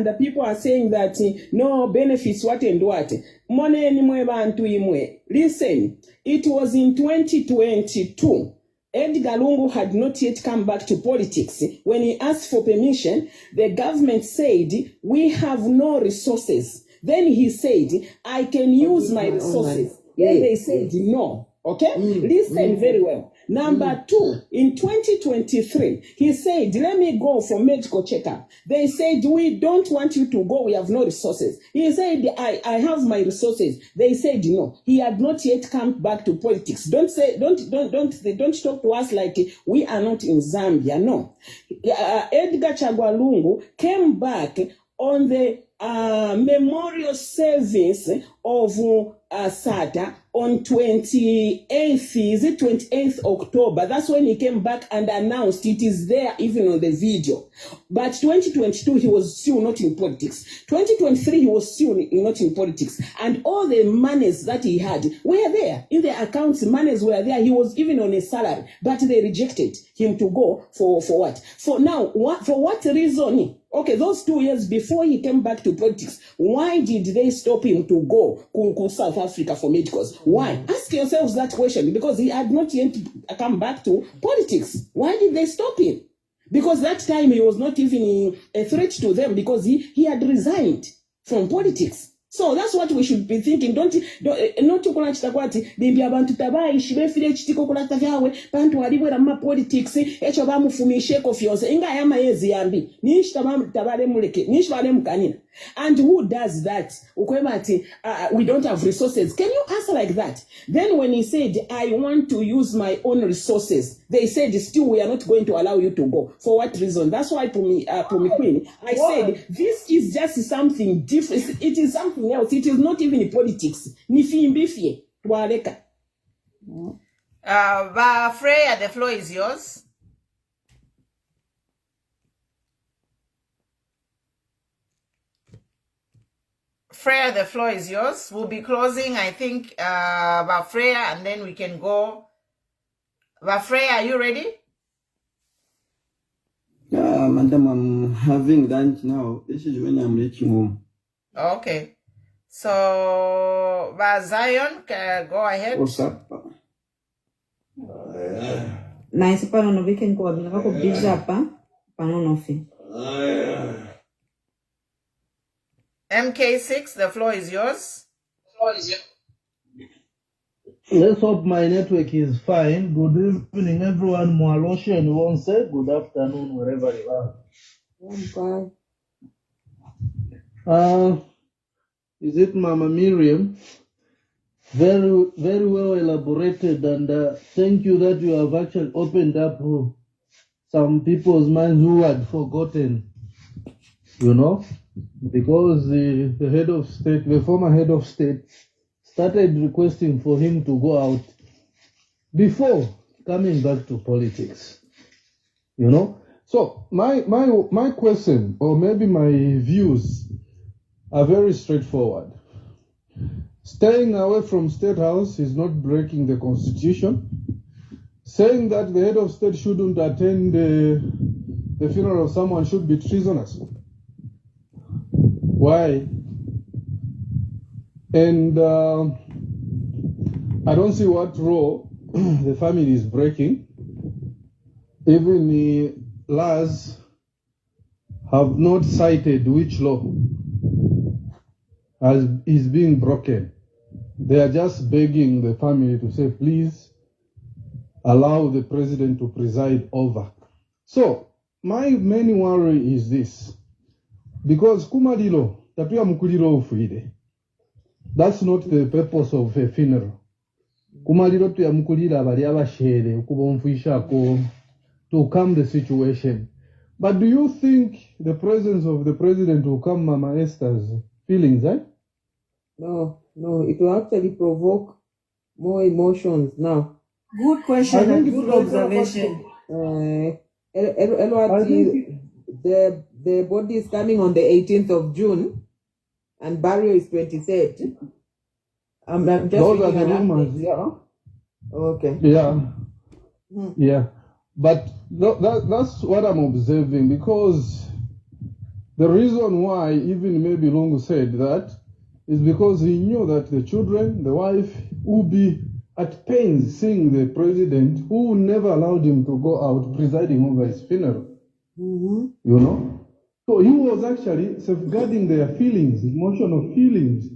The people are saying that no benefits what and what. Money anymore bantu imwe. Listen, it was in 2022. Edgar Lungu had not yet come back to politics. When he asked for permission, the government said, we have no resources. Then he said, I can use my resources. Then they said no. Okay? Listen very well. Number 2, in 2023, he said, let me go for medical checkup. They said, we don't want you to go. We have no resources. He said, I have my resources. They said, no. He had not yet come back to politics. Don't talk to us like we are not in Zambia. No. Edgar Chagwa Lungu came back on the memorial service of SATA on 28th October. That's when he came back and announced it is there even on the video. But 2022, he was still not in politics. 2023, he was still not in politics. And all the monies that he had were there. In the accounts, monies were there. He was even on a salary. But they rejected him to go for what? For what reason? Okay, those 2 years before he came back to politics, why did they stop him to go to South Africa for medicals? Why? Ask yourselves that question, because he had not yet come back to politics. Why did they stop him? Because that time he was not even a threat to them, because he had resigned from politics. So that's what we should be thinking. Not kukola chitakwati bimbi abantu tabayishi befire chitiko kulata vyawe bantu alibwera mu politics echo bamufumishe kofyose inga yama yezi yambi nishi tabale muleke nishi bale mukanina. And who does that? We don't have resources. Can you answer like that? Then when he said, I want to use my own resources, they said, still, we are not going to allow you to go. For what reason? That's why, Queen, I said, this is just something different. It is something else. It is not even politics. Freya, the floor is yours. Freya, the floor is yours. We'll be closing, I think, about Freya, and then we can go. But Freya, are you ready? Madam, I'm having lunch now. This is when I'm reaching home. Okay. So, Zion, go ahead. What's up? Nice, panono, we can go. I'm going to busy up, panono fi. MK6, the floor is yours. Let's hope my network is fine. Good evening, everyone. Mwaloshe and Wonse. Good afternoon, wherever you are. Is it Mama Miriam? Very, very well elaborated, and thank you that you have actually opened up some people's minds who had forgotten, because the head of state, the former head of state, started requesting for him to go out before coming back to politics. So my question, or maybe my views, are very straightforward. Staying away from State House is not breaking the Constitution. Saying that the head of state shouldn't attend the funeral of someone should be treasonous. Why? And I don't see what role the family is breaking. Even the laws have not cited which law is being broken. They are just begging the family to say, please allow the president to preside over. So my main worry is this. Because kumalilo, tapiwa mukulilo ufuide. That's not the purpose of a funeral. Kumalilo tuya mukulila bali abashere, ukubomfuishako, to calm the situation. But do you think the presence of the president will calm Mama Esther's feelings, eh? No, it will actually provoke more emotions now. Good I question and think good it's observation. I think The body is coming on the 18th of June, and burial is 23rd. I'm just those are reading the an rumors, update. yeah. Okay. Yeah, Hmm. yeah. But that's what I'm observing, because the reason why even maybe Lungu said that is because he knew that the children, the wife, would be at pains seeing the president who never allowed him to go out presiding over his funeral, Mm-hmm. you know. So he was actually safeguarding their feelings, emotional feelings.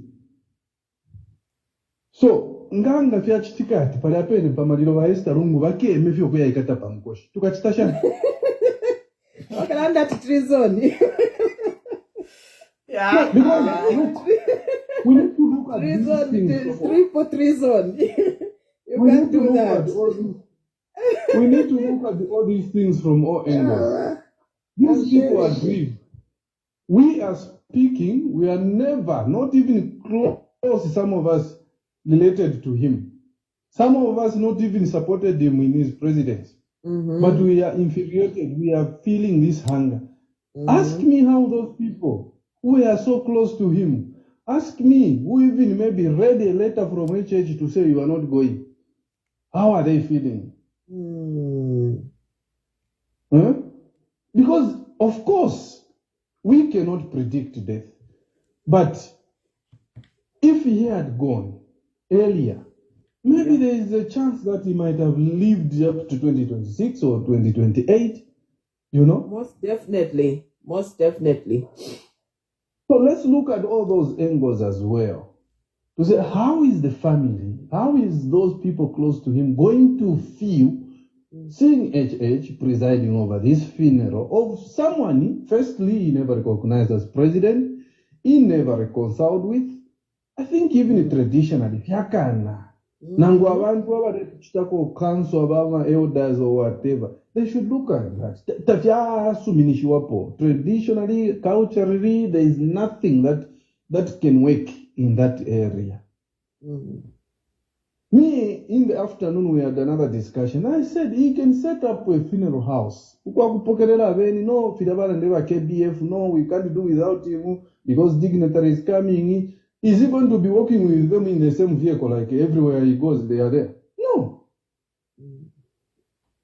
So nganga vyachitika ati pali apene pamaliro va Esther Lungu vakeme vyokuyaikata pamukoshi tukachita shani. Okay, and that treason. No, Yeah. because look, we need to look at these Treason, things. triple treason. You We can't need to do look at that. all these. We need to look at all these things from all angles. These I'm people are telling you. grieved. We are speaking. We are never, not even close. Some of us related to him. Some of us not even supported him in his presidency. Mm-hmm. But we are infuriated. We are feeling this hunger. Ask Mm-hmm. me how those people who are so close to him, ask me who even maybe read a letter from HH to say you are not going. How are they feeling? Mm. Huh? Because, of course, we cannot predict death. But if he had gone earlier, maybe there is a chance that he might have lived up to 2026 or 2028, you know? Most definitely. Most definitely. So let's look at all those angles as well. To say, how is the family, how is those people close to him going to feel seeing HH presiding over this funeral of someone, firstly, he never recognized as president, he never reconciled with. I think even traditionally, vyakana. Nangu abantu abarechitako council abama elders or whatever, they should look at that. Tavyasuminishiwapo. Traditionally, culturally, there is nothing that can work in that area. Mm-hmm. Me, in the afternoon, we had another discussion. I said he can set up a funeral house. No, Fidabara never KBF. No, we can't do without him because dignitary is coming. Is he going to be working with them in the same vehicle, like everywhere he goes, they are there? No.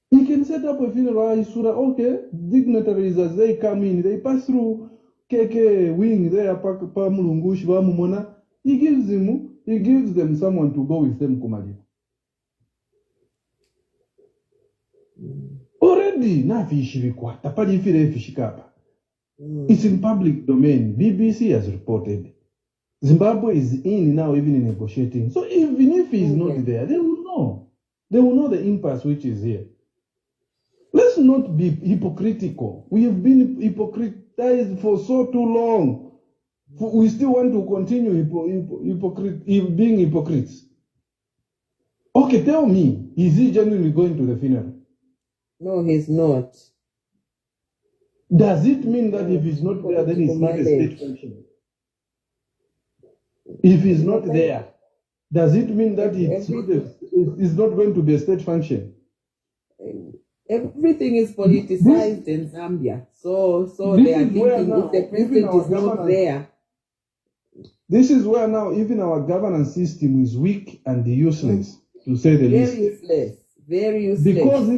He can set up a funeral house. Okay, dignitaries as they come in, they pass through KK wing there, Mulungush, Mumona. He gives them someone to go with them, Kumali. Already, it's in public domain. BBC has reported. Zimbabwe is in now, even in negotiating. So even if he's not there, they will know. They will know the impasse which is here. Let's not be hypocritical. We have been hypocritized for so too long. We still want to continue being hypocrites. Okay, tell me, is he genuinely going to the funeral? No, he's not. Does it mean that if he's not there, then he's not a state function? If he's not there, does it mean that it's not going to be a state function? Everything is politicized in Zambia. So they are thinking if the president is not there. This is where now even our governance system is weak and useless, to say the least. Very useless. Very useless. Because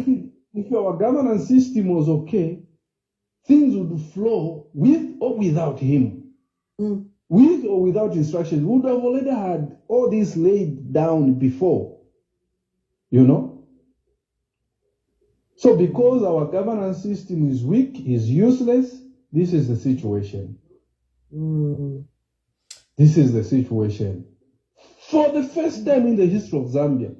if our governance system was okay, things would flow with or without him. With or without instructions. We would have already had all this laid down before. You know? So because our governance system is weak, is useless, this is the situation. This is the situation. For the first time in the history of Zambia,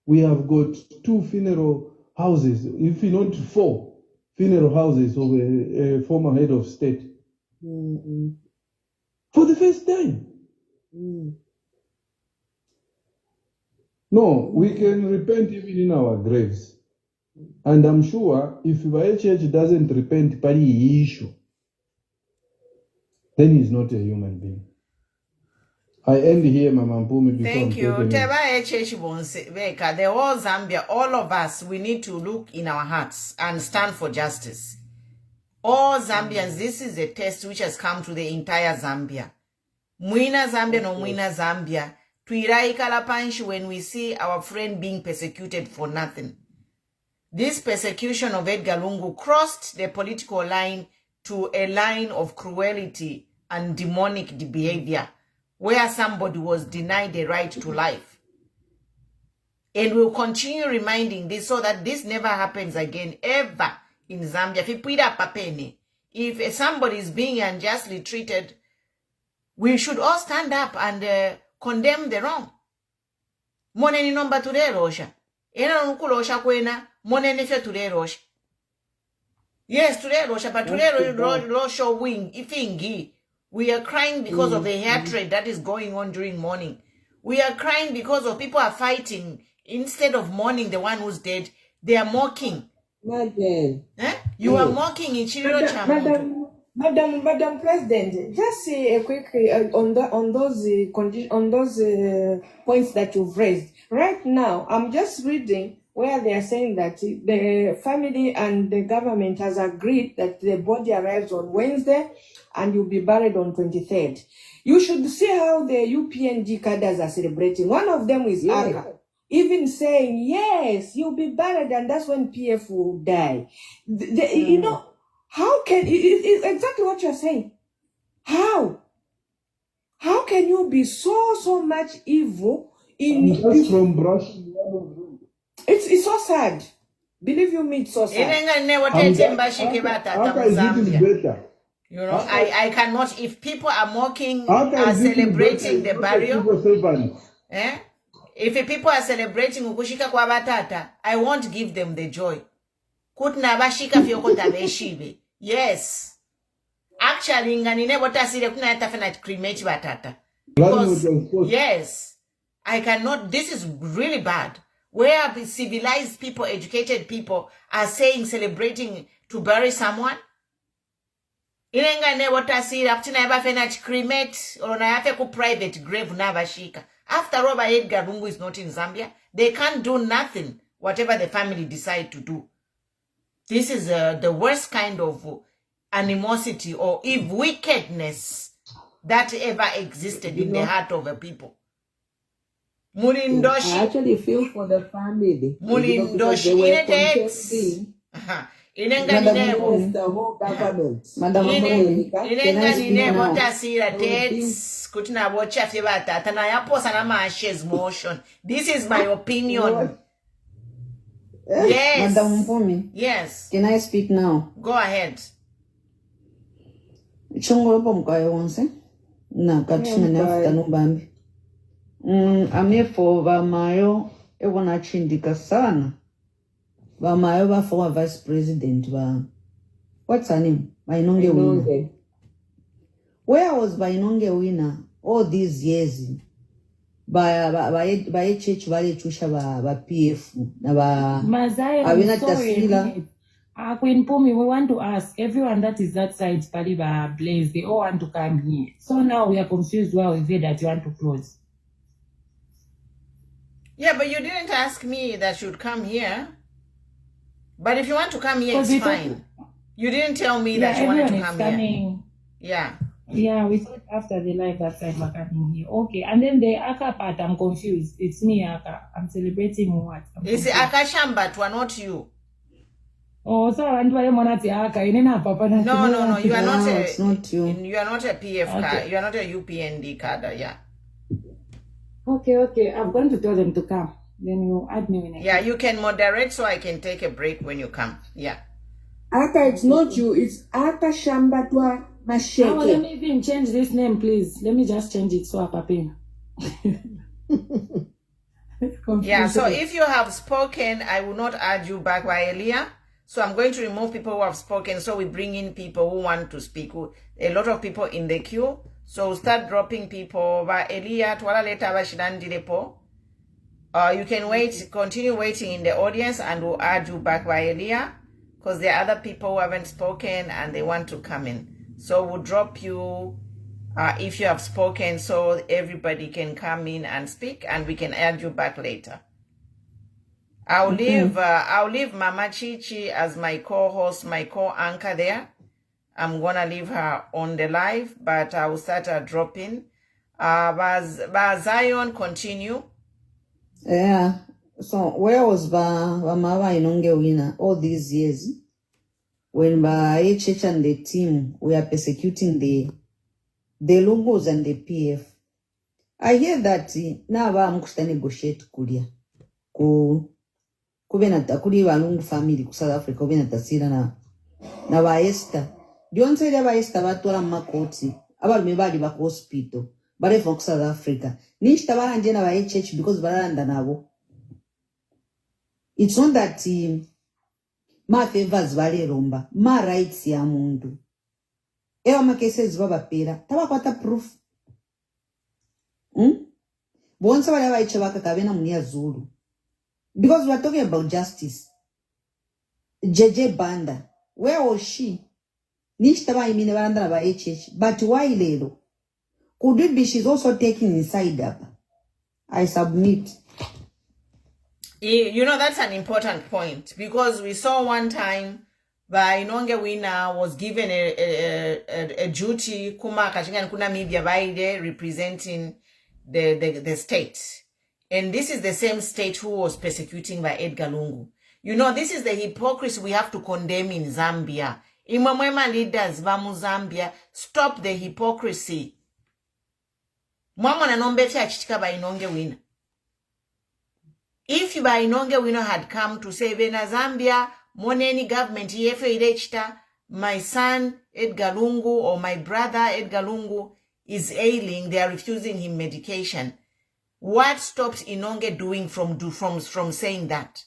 we have got 2 funeral houses, if not 4 funeral houses of a former head of state. For the first time. No, we can repent even in our graves. And I'm sure if the church doesn't repent by the issue, then he's not a human being. I end here, Mama Mpumi, before Thank I'm you. taken. Teba HH Bonsebeka, the whole Zambia, all of us, we need to look in our hearts and stand for justice. All Zambians, this is a test which has come to the entire Zambia. Mwina Zambia no Mwina Zambia. Tuirai kalapanshi when we see our friend being persecuted for nothing. This persecution of Edgar Lungu crossed the political line to a line of cruelty and demonic behavior, where somebody was denied the right to life. And we'll continue reminding this so that this never happens again, ever in Zambia. If somebody is being unjustly treated, we should all stand up and condemn the wrong. Moneni nomba ture rosha. Ena nukulo osha kwena, moneni fe ture rosha. Yes, ture rosha, but ture rosha wing, ifingi. We are crying because of the hatred that is going on during mourning. We are crying because of people are fighting. Instead of mourning the one who's dead, they are mocking. Madam. You are mocking Ichiro Chamoto. Madam President, just say a quick on those points that you've raised. Right now, I'm just reading where they are saying that the family and the government has agreed that the body arrives on Wednesday and you'll be buried on 23rd. You should see how the UPNG cadres are celebrating. One of them is Aka, even saying, yes, you'll be buried, and that's when PF will die. You know, how can, it's exactly what you're saying. How can you be so much evil in... Just from brush. It's so sad. Believe you me, it's so sad. You know, I cannot, if people are mocking, are celebrating the burial, if people are celebrating ukushika kwa batata, I won't give them the joy. Kutna bashika fyokota beshibe. Yes. Actually, nganine botasire kuna yatafena cremate batata. Because, yes, I cannot, this is really bad. Where civilized people, educated people are saying, celebrating to bury someone. Inengane botasire, after na yabafena cremate, or na yafe ku private grave na bashika. After all, Edgar Lungu is not in Zambia. They can't do nothing, whatever the family decide to do. This is the worst kind of animosity or wickedness that ever existed in the heart of a people. Mulindoshi. I actually feel for the family. Mulindoshi. The whole government. Madam Mpumi, can I speak now? This is my opinion. Yes. Madam Mpumi, yes. Can I speak now? Go ahead. Chongolopo mkayo wonse na katina nafuta nubambi. Amefo vamayo ewona chindika sana. Vamayo vafowa vice president va. What's her name? Bainonge Winner. Where was Bainonge Winner all these years? By church vale chusha ba PF na ba Mazaya, I'm sorry. Queen Mpumi, we want to ask everyone that is that side, Paliba, Blaze, they all want to come here. So now we are confused why we say that you want to close. Yeah, but you didn't ask me that you'd come here. But if you want to come here, it's fine. You didn't tell me that you wanted to come here. Yeah. Yeah, we thought after the live that side we're coming here. Okay, and then the Aka part, I'm confused. It's me, Aka. I'm celebrating what? It's Aka Shambatwa, not you. Oh, so and why monati Aka? You know, Papa. No, you are not it's not you. You are not a PF card. You are not a UPND card. Yeah. Okay. I'm going to tell them to come. Then you add me when I Yeah, you can moderate so I can take a break when you come. Yeah. Aka, it's not you. It's Aka Shambatwa Masheke. Oh, let me even change this name, please. Let me just change it so I can. Yeah, so if you have spoken, I will not add you back by Elia. So I'm going to remove people who have spoken. So we bring in people who want to speak. A lot of people in the queue. So we'll start dropping people. By Elia, twala leta bashidan dilepo. You can continue waiting in the audience, and we'll add you back by Elia, because there are other people who haven't spoken and they want to come in. So we'll drop you if you have spoken, so everybody can come in and speak, and we can add you back later. I'll leave Mama Chichi as my co-host, my co-anchor there. I'm gonna leave her on the live, but I will start dropping. Zion, continue. Yeah. So where was Mama Inonge winner all these years when HH and the team were persecuting the Lungus and the PF? I hear that now I'm going to negotiate kulia kubenata kuli Lungu family ku South Africa kubenata sira na ba Esther Jonse de ba Esther batwala makoti abalume bali ba hospital bale from South Africa nishita baranje na ba HH because baranda nabo. It's not that ma favors vale romba ma rights ya mundu ewa ma cases baba pera tabakwata proof bonsa bale ba ichebaka kabena munia Zulu. Because we are talking about justice. JJ Banda, where was she? Nishtaba imine baranda ba HH, but why lelo? Could it be she's also taking inside up? I submit. You know, that's an important point, because we saw one time by Inonge Winner was given a duty kuma kachinga kuna mibya baide representing the state. And this is the same state who was persecuting by Edgar Lungu. You know, this is the hypocrisy we have to condemn in Zambia. Imamwema leaders, vamu Zambia, stop the hypocrisy. Mwamona nombeti achitika by Inonge Winner. If by Inonge Winner had come to say, Vena Zambia, moneni government, yefe ilechita, my son Edgar Lungu or my brother Edgar Lungu is ailing, they are refusing him medication. What stops Inonge doing from saying that?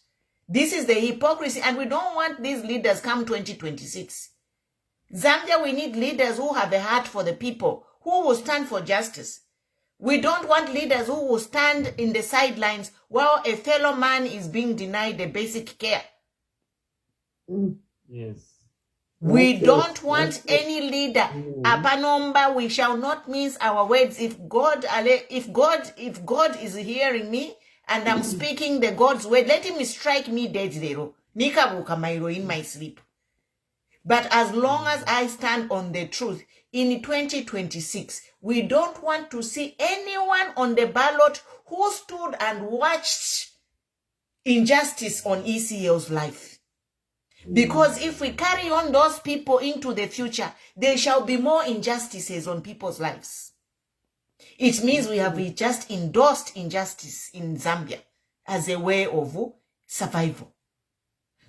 This is the hypocrisy, and we don't want these leaders come 2026. Zambia, we need leaders who have a heart for the people, who will stand for justice. We don't want leaders who will stand in the sidelines while a fellow man is being denied the basic care. Yes. We don't want any leader. Apanomba, we shall not mince our words. If God is hearing me and I'm speaking the God's word, let him strike me dead zero. Nikabuka mairo in my sleep. But as long as I stand on the truth, in 2026, we don't want to see anyone on the ballot who stood and watched injustice on ECL's life. Because if we carry on those people into the future, there shall be more injustices on people's lives. It means we have just endorsed injustice in Zambia as a way of survival.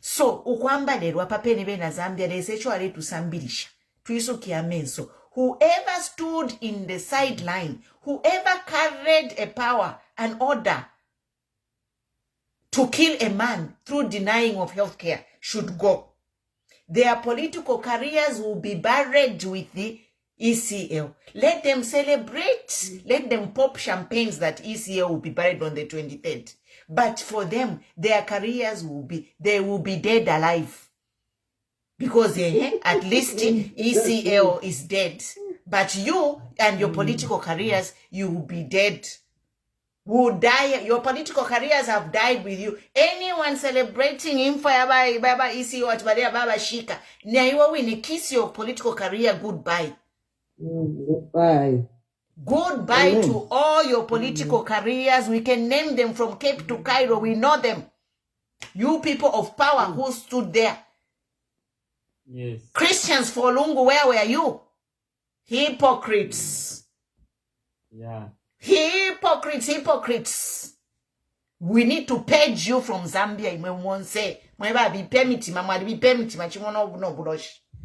So, ukwamba lerwa papene bena Zambia, there's actually to sambilisha. Tuiso kiamenso. Whoever stood in the sideline, whoever carried a power, an order to kill a man through denying of health care should go. Their political careers will be buried with the ECL. Let them celebrate. Let them pop champagnes that ECL will be buried on the 23rd. But for them, their careers they will be dead alive. Because at least ECL is dead. But you and your political careers, you will be dead. Will die. Your political careers have died with you. Anyone celebrating him for Baba ECO at Baba Shika, Nyaiwa win kiss your political career goodbye. Goodbye. Goodbye to all your political careers. We can name them from Cape to Cairo. We know them. You people of power who stood there. Yes. Christians for Lungu, where were you? Hypocrites. Yeah. Hypocrites. We need to purge you from Zambia.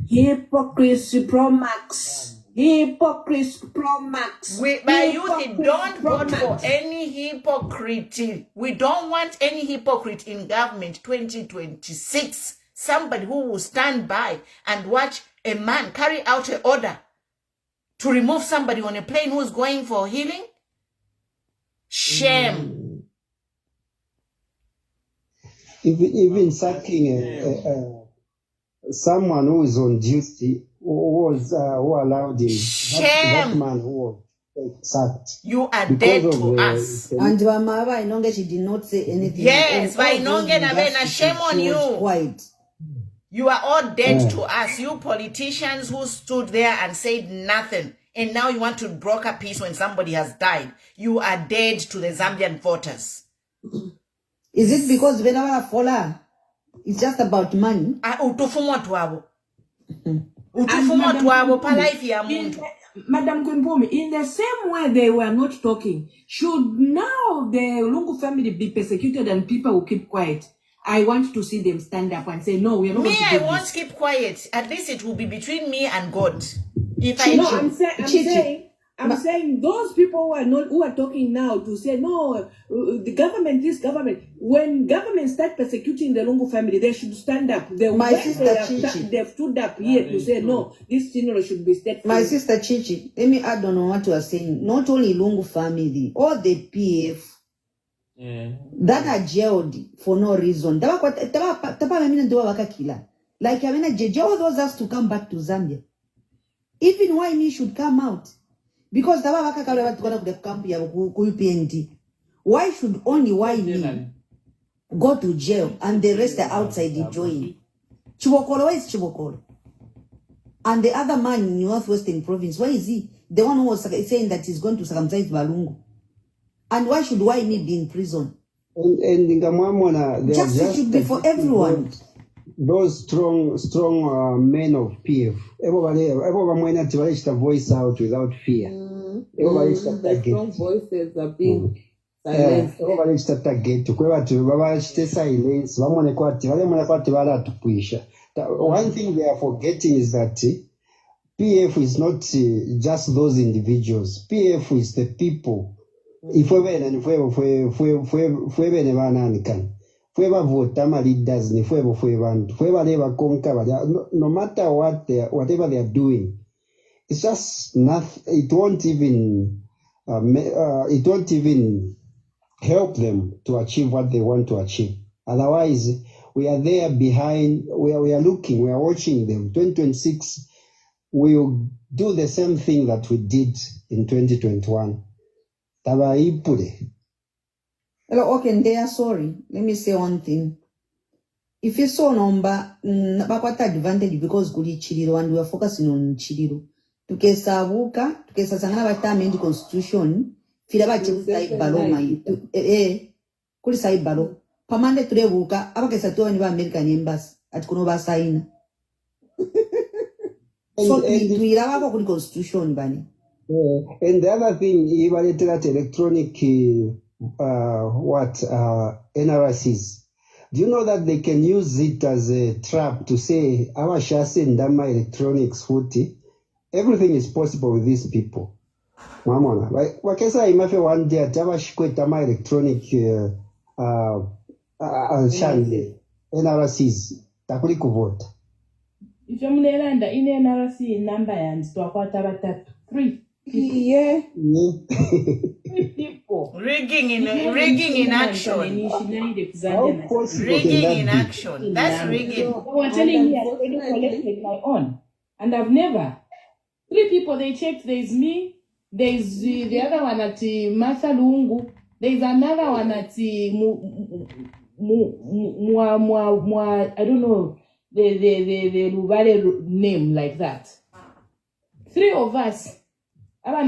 Hypocrisy Pro Max. Hypocrisy Pro Max. My youth, don't vote for any hypocrite. We don't want any hypocrite in government 2026. Somebody who will stand by and watch a man carry out an order to remove somebody on a plane who's going for healing. Shame. even sacking someone who is on duty, who allowed him, that Shame. man who was sacked You are because dead of to the us. And Mama Inonge, she did not say anything. Yes, And all those Vainonge Navena, injustices, shame on she was you. quiet. You are all dead to us. You politicians who stood there and said nothing. And now you want to broker peace when somebody has died. You are dead to the Zambian voters. Is it because whenever Fola, it's just about money? Utufumwa tuwabo. And Utufumwa Madam tuwabo pa Kumpumi, life ya muntu. Madam Kumpumi, in the same way they were not talking, should now the Lungu family be persecuted and people will keep quiet? I want to see them stand up and say, no, we are not Me, going to I do won't this. keep quiet. At least it will be between me and God. If No, I I'm saying those people who are talking now to say no, the government, this government. When government start persecuting the Lungu family, they should stand up. My sister Chichi. They've stood up here to say no, this funeral should be set. My sister Chichi, let me add on what you are saying. Not only Lungu family, all the PF that are jailed for no reason. Like I mean, jail those us to come back to Zambia. Even why me should come out. Because why should only why me go to jail and the rest are outside enjoying? Chibokolo, where is Chibokolo? And the other man in Northwestern Province, where is he? The one who was saying that he's going to circumcise Balungu. And why should why me be in prison? And Justice should be for everyone. Those strong men of PF. Everyone to voice out without fear. The strong voices are being silenced. Everybody target to silence. One thing they are forgetting is that PF is not just those individuals. PF is the people. If we vote leaders, no matter whatever they are doing, it's just nothing. It won't even help them to achieve what they want to achieve. Otherwise, we are there behind. We are looking. We are watching them. 2026, we will do the same thing that we did in 2021. Hello, okay, they are sorry. Let me say one thing. If you saw number, bakwata advantage because kuli chiliro and we are focusing on chiliro. Tukesabuka, tukesasangana batamendi constitution, filaba chikusai baloma kuli sai balo. Pamande tulebuka, abakesatuwa ni ba American embassy at kuno ba saina. So tuiraba kuli constitution bani. And the other thing, evaluated electronic NRCs. Do you know that they can use it as a trap to say, "Our shasi ndama electronics footy"? Everything is possible with these people. Mamona, like wakesa imafe one day ataba shikwetama electronic shandi NRCs takuli kuvote. If you're in NRC number and twakwata batatu 3. Yeah. 3 people. Rigging in action. Rigging in action. That's rigging. They were telling me I already collected my own. And I've never. 3 people they checked. There's me. There's the other one at Martha Lungu. There's another one at I don't know the Lubale name like that. 3 of us. Oh,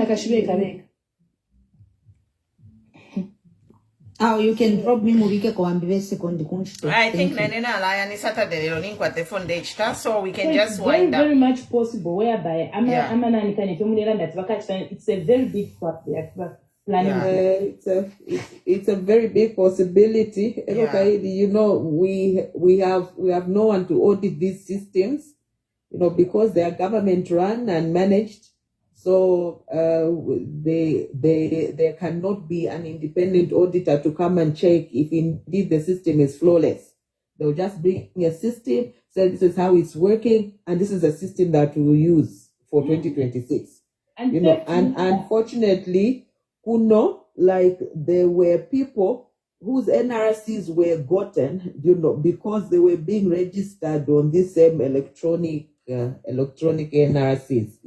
you can drop me muvike kwa second. I think Nanena Alliance Saturday link at the phone date, so we can just very, wind up. very much possible whereby it's a very big fact they are planning. It's a very big possibility. Yeah. You know, we have no one to audit these systems, you know, because they are government run and managed. So there cannot be an independent auditor to come and check if indeed the system is flawless. They'll just bring a system, say this is how it's working, and this is a system that we will use for 2026. And you know, and unfortunately, like there were people whose NRCs were gotten, because they were being registered on this same electronic NRCs,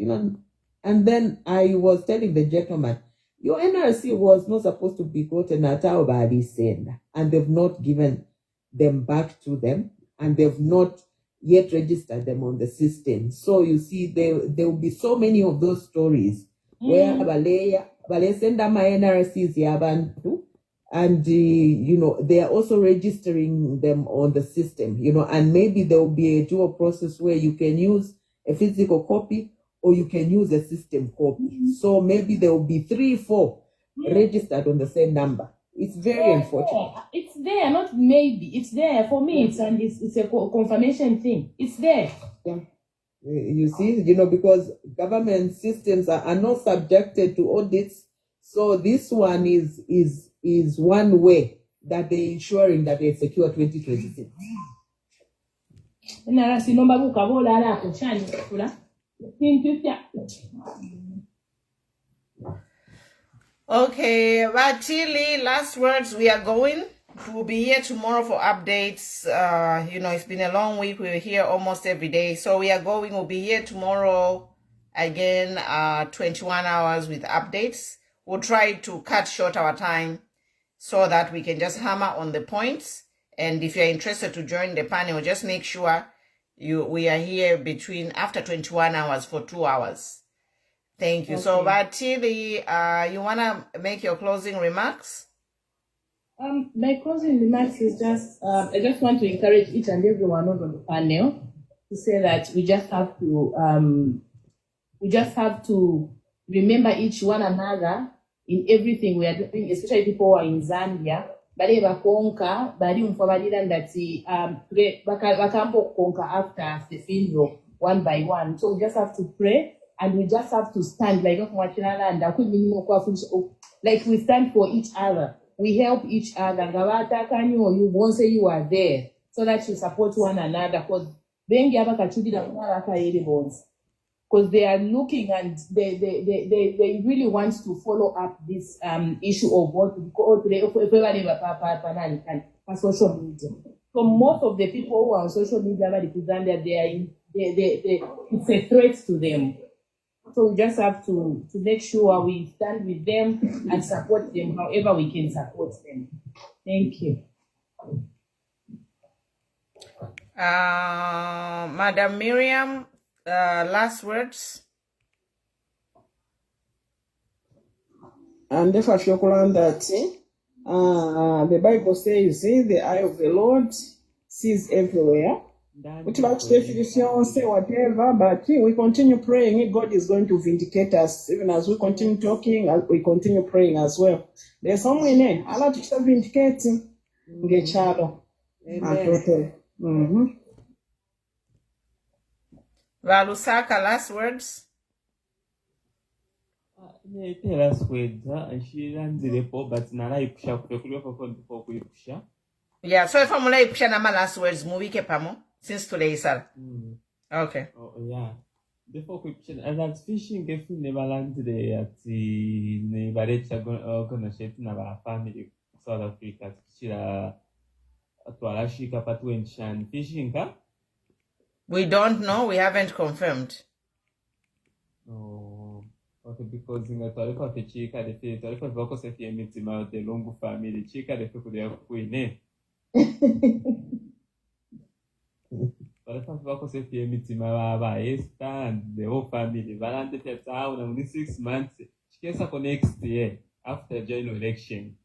And then I was telling the gentleman, your NRC was not supposed to be gotten at our body sender, and they've not given them back to them, and they've not yet registered them on the system. So you see, there will be so many of those stories where Bale send my NRCs yabantu, and they are also registering them on the system, and maybe there will be a dual process where you can use a physical copy or you can use a system copy. So maybe there will be 3, 4 registered on the same number. It's very unfortunate. It's there, not maybe. It's there. For me, it's a confirmation thing. It's there. Yeah. You see, because government systems are not subjected to audits. So this one is one way that they're ensuring that they secure 2026. Okay, Batili, last words. We are going. We'll be here tomorrow for updates. It's been a long week. We're here almost every day. So we are going. We'll be here tomorrow again, 21 hours with updates. We'll try to cut short our time so that we can just hammer on the points. And if you're interested to join the panel, just make sure we are here after 21 hours for 2 hours. Thank you. Okay. So, Batili, you want to make your closing remarks? My closing remarks is I just want to encourage each and everyone on the panel to say that we just have to remember each one another in everything we are doing, especially people who are in Zambia. Bali bakonka, bali umfabalila ndati bakambo konka after the funeral one by one. So we just have to pray. And we just have to stand like we stand for each other. We help each other. You won't say you are there so that you support one another. Because they are looking and they really want to follow up this issue of what we call social media. So most of the people who are on social media, it's a threat to them. So we just have to make sure we stand with them and support them however we can support them. Thank you. Madam Miriam, last words. And therefore, the Bible says, the eye of the Lord sees everywhere. Whatever, but we continue praying. God is going to vindicate us. Even as we continue talking, we continue praying as well. There's someone there. Allah to vindicate him. Valusaka, last words. Yeah, so if I'm like pushing my last words, movie pamo since today is okay. Oh yeah. Before we as I'm fishing, if you never land today at the neighborhood, gonna share in our family South Africa. Fishing, we don't know. We haven't confirmed. Oh, okay. Because in the Toriko of the Chica, the Toriko Vocus of the Emitima, the Lungu family, Chica, the people they are queen. And the whole family, Valente town only 6 months. She came up next year after general election.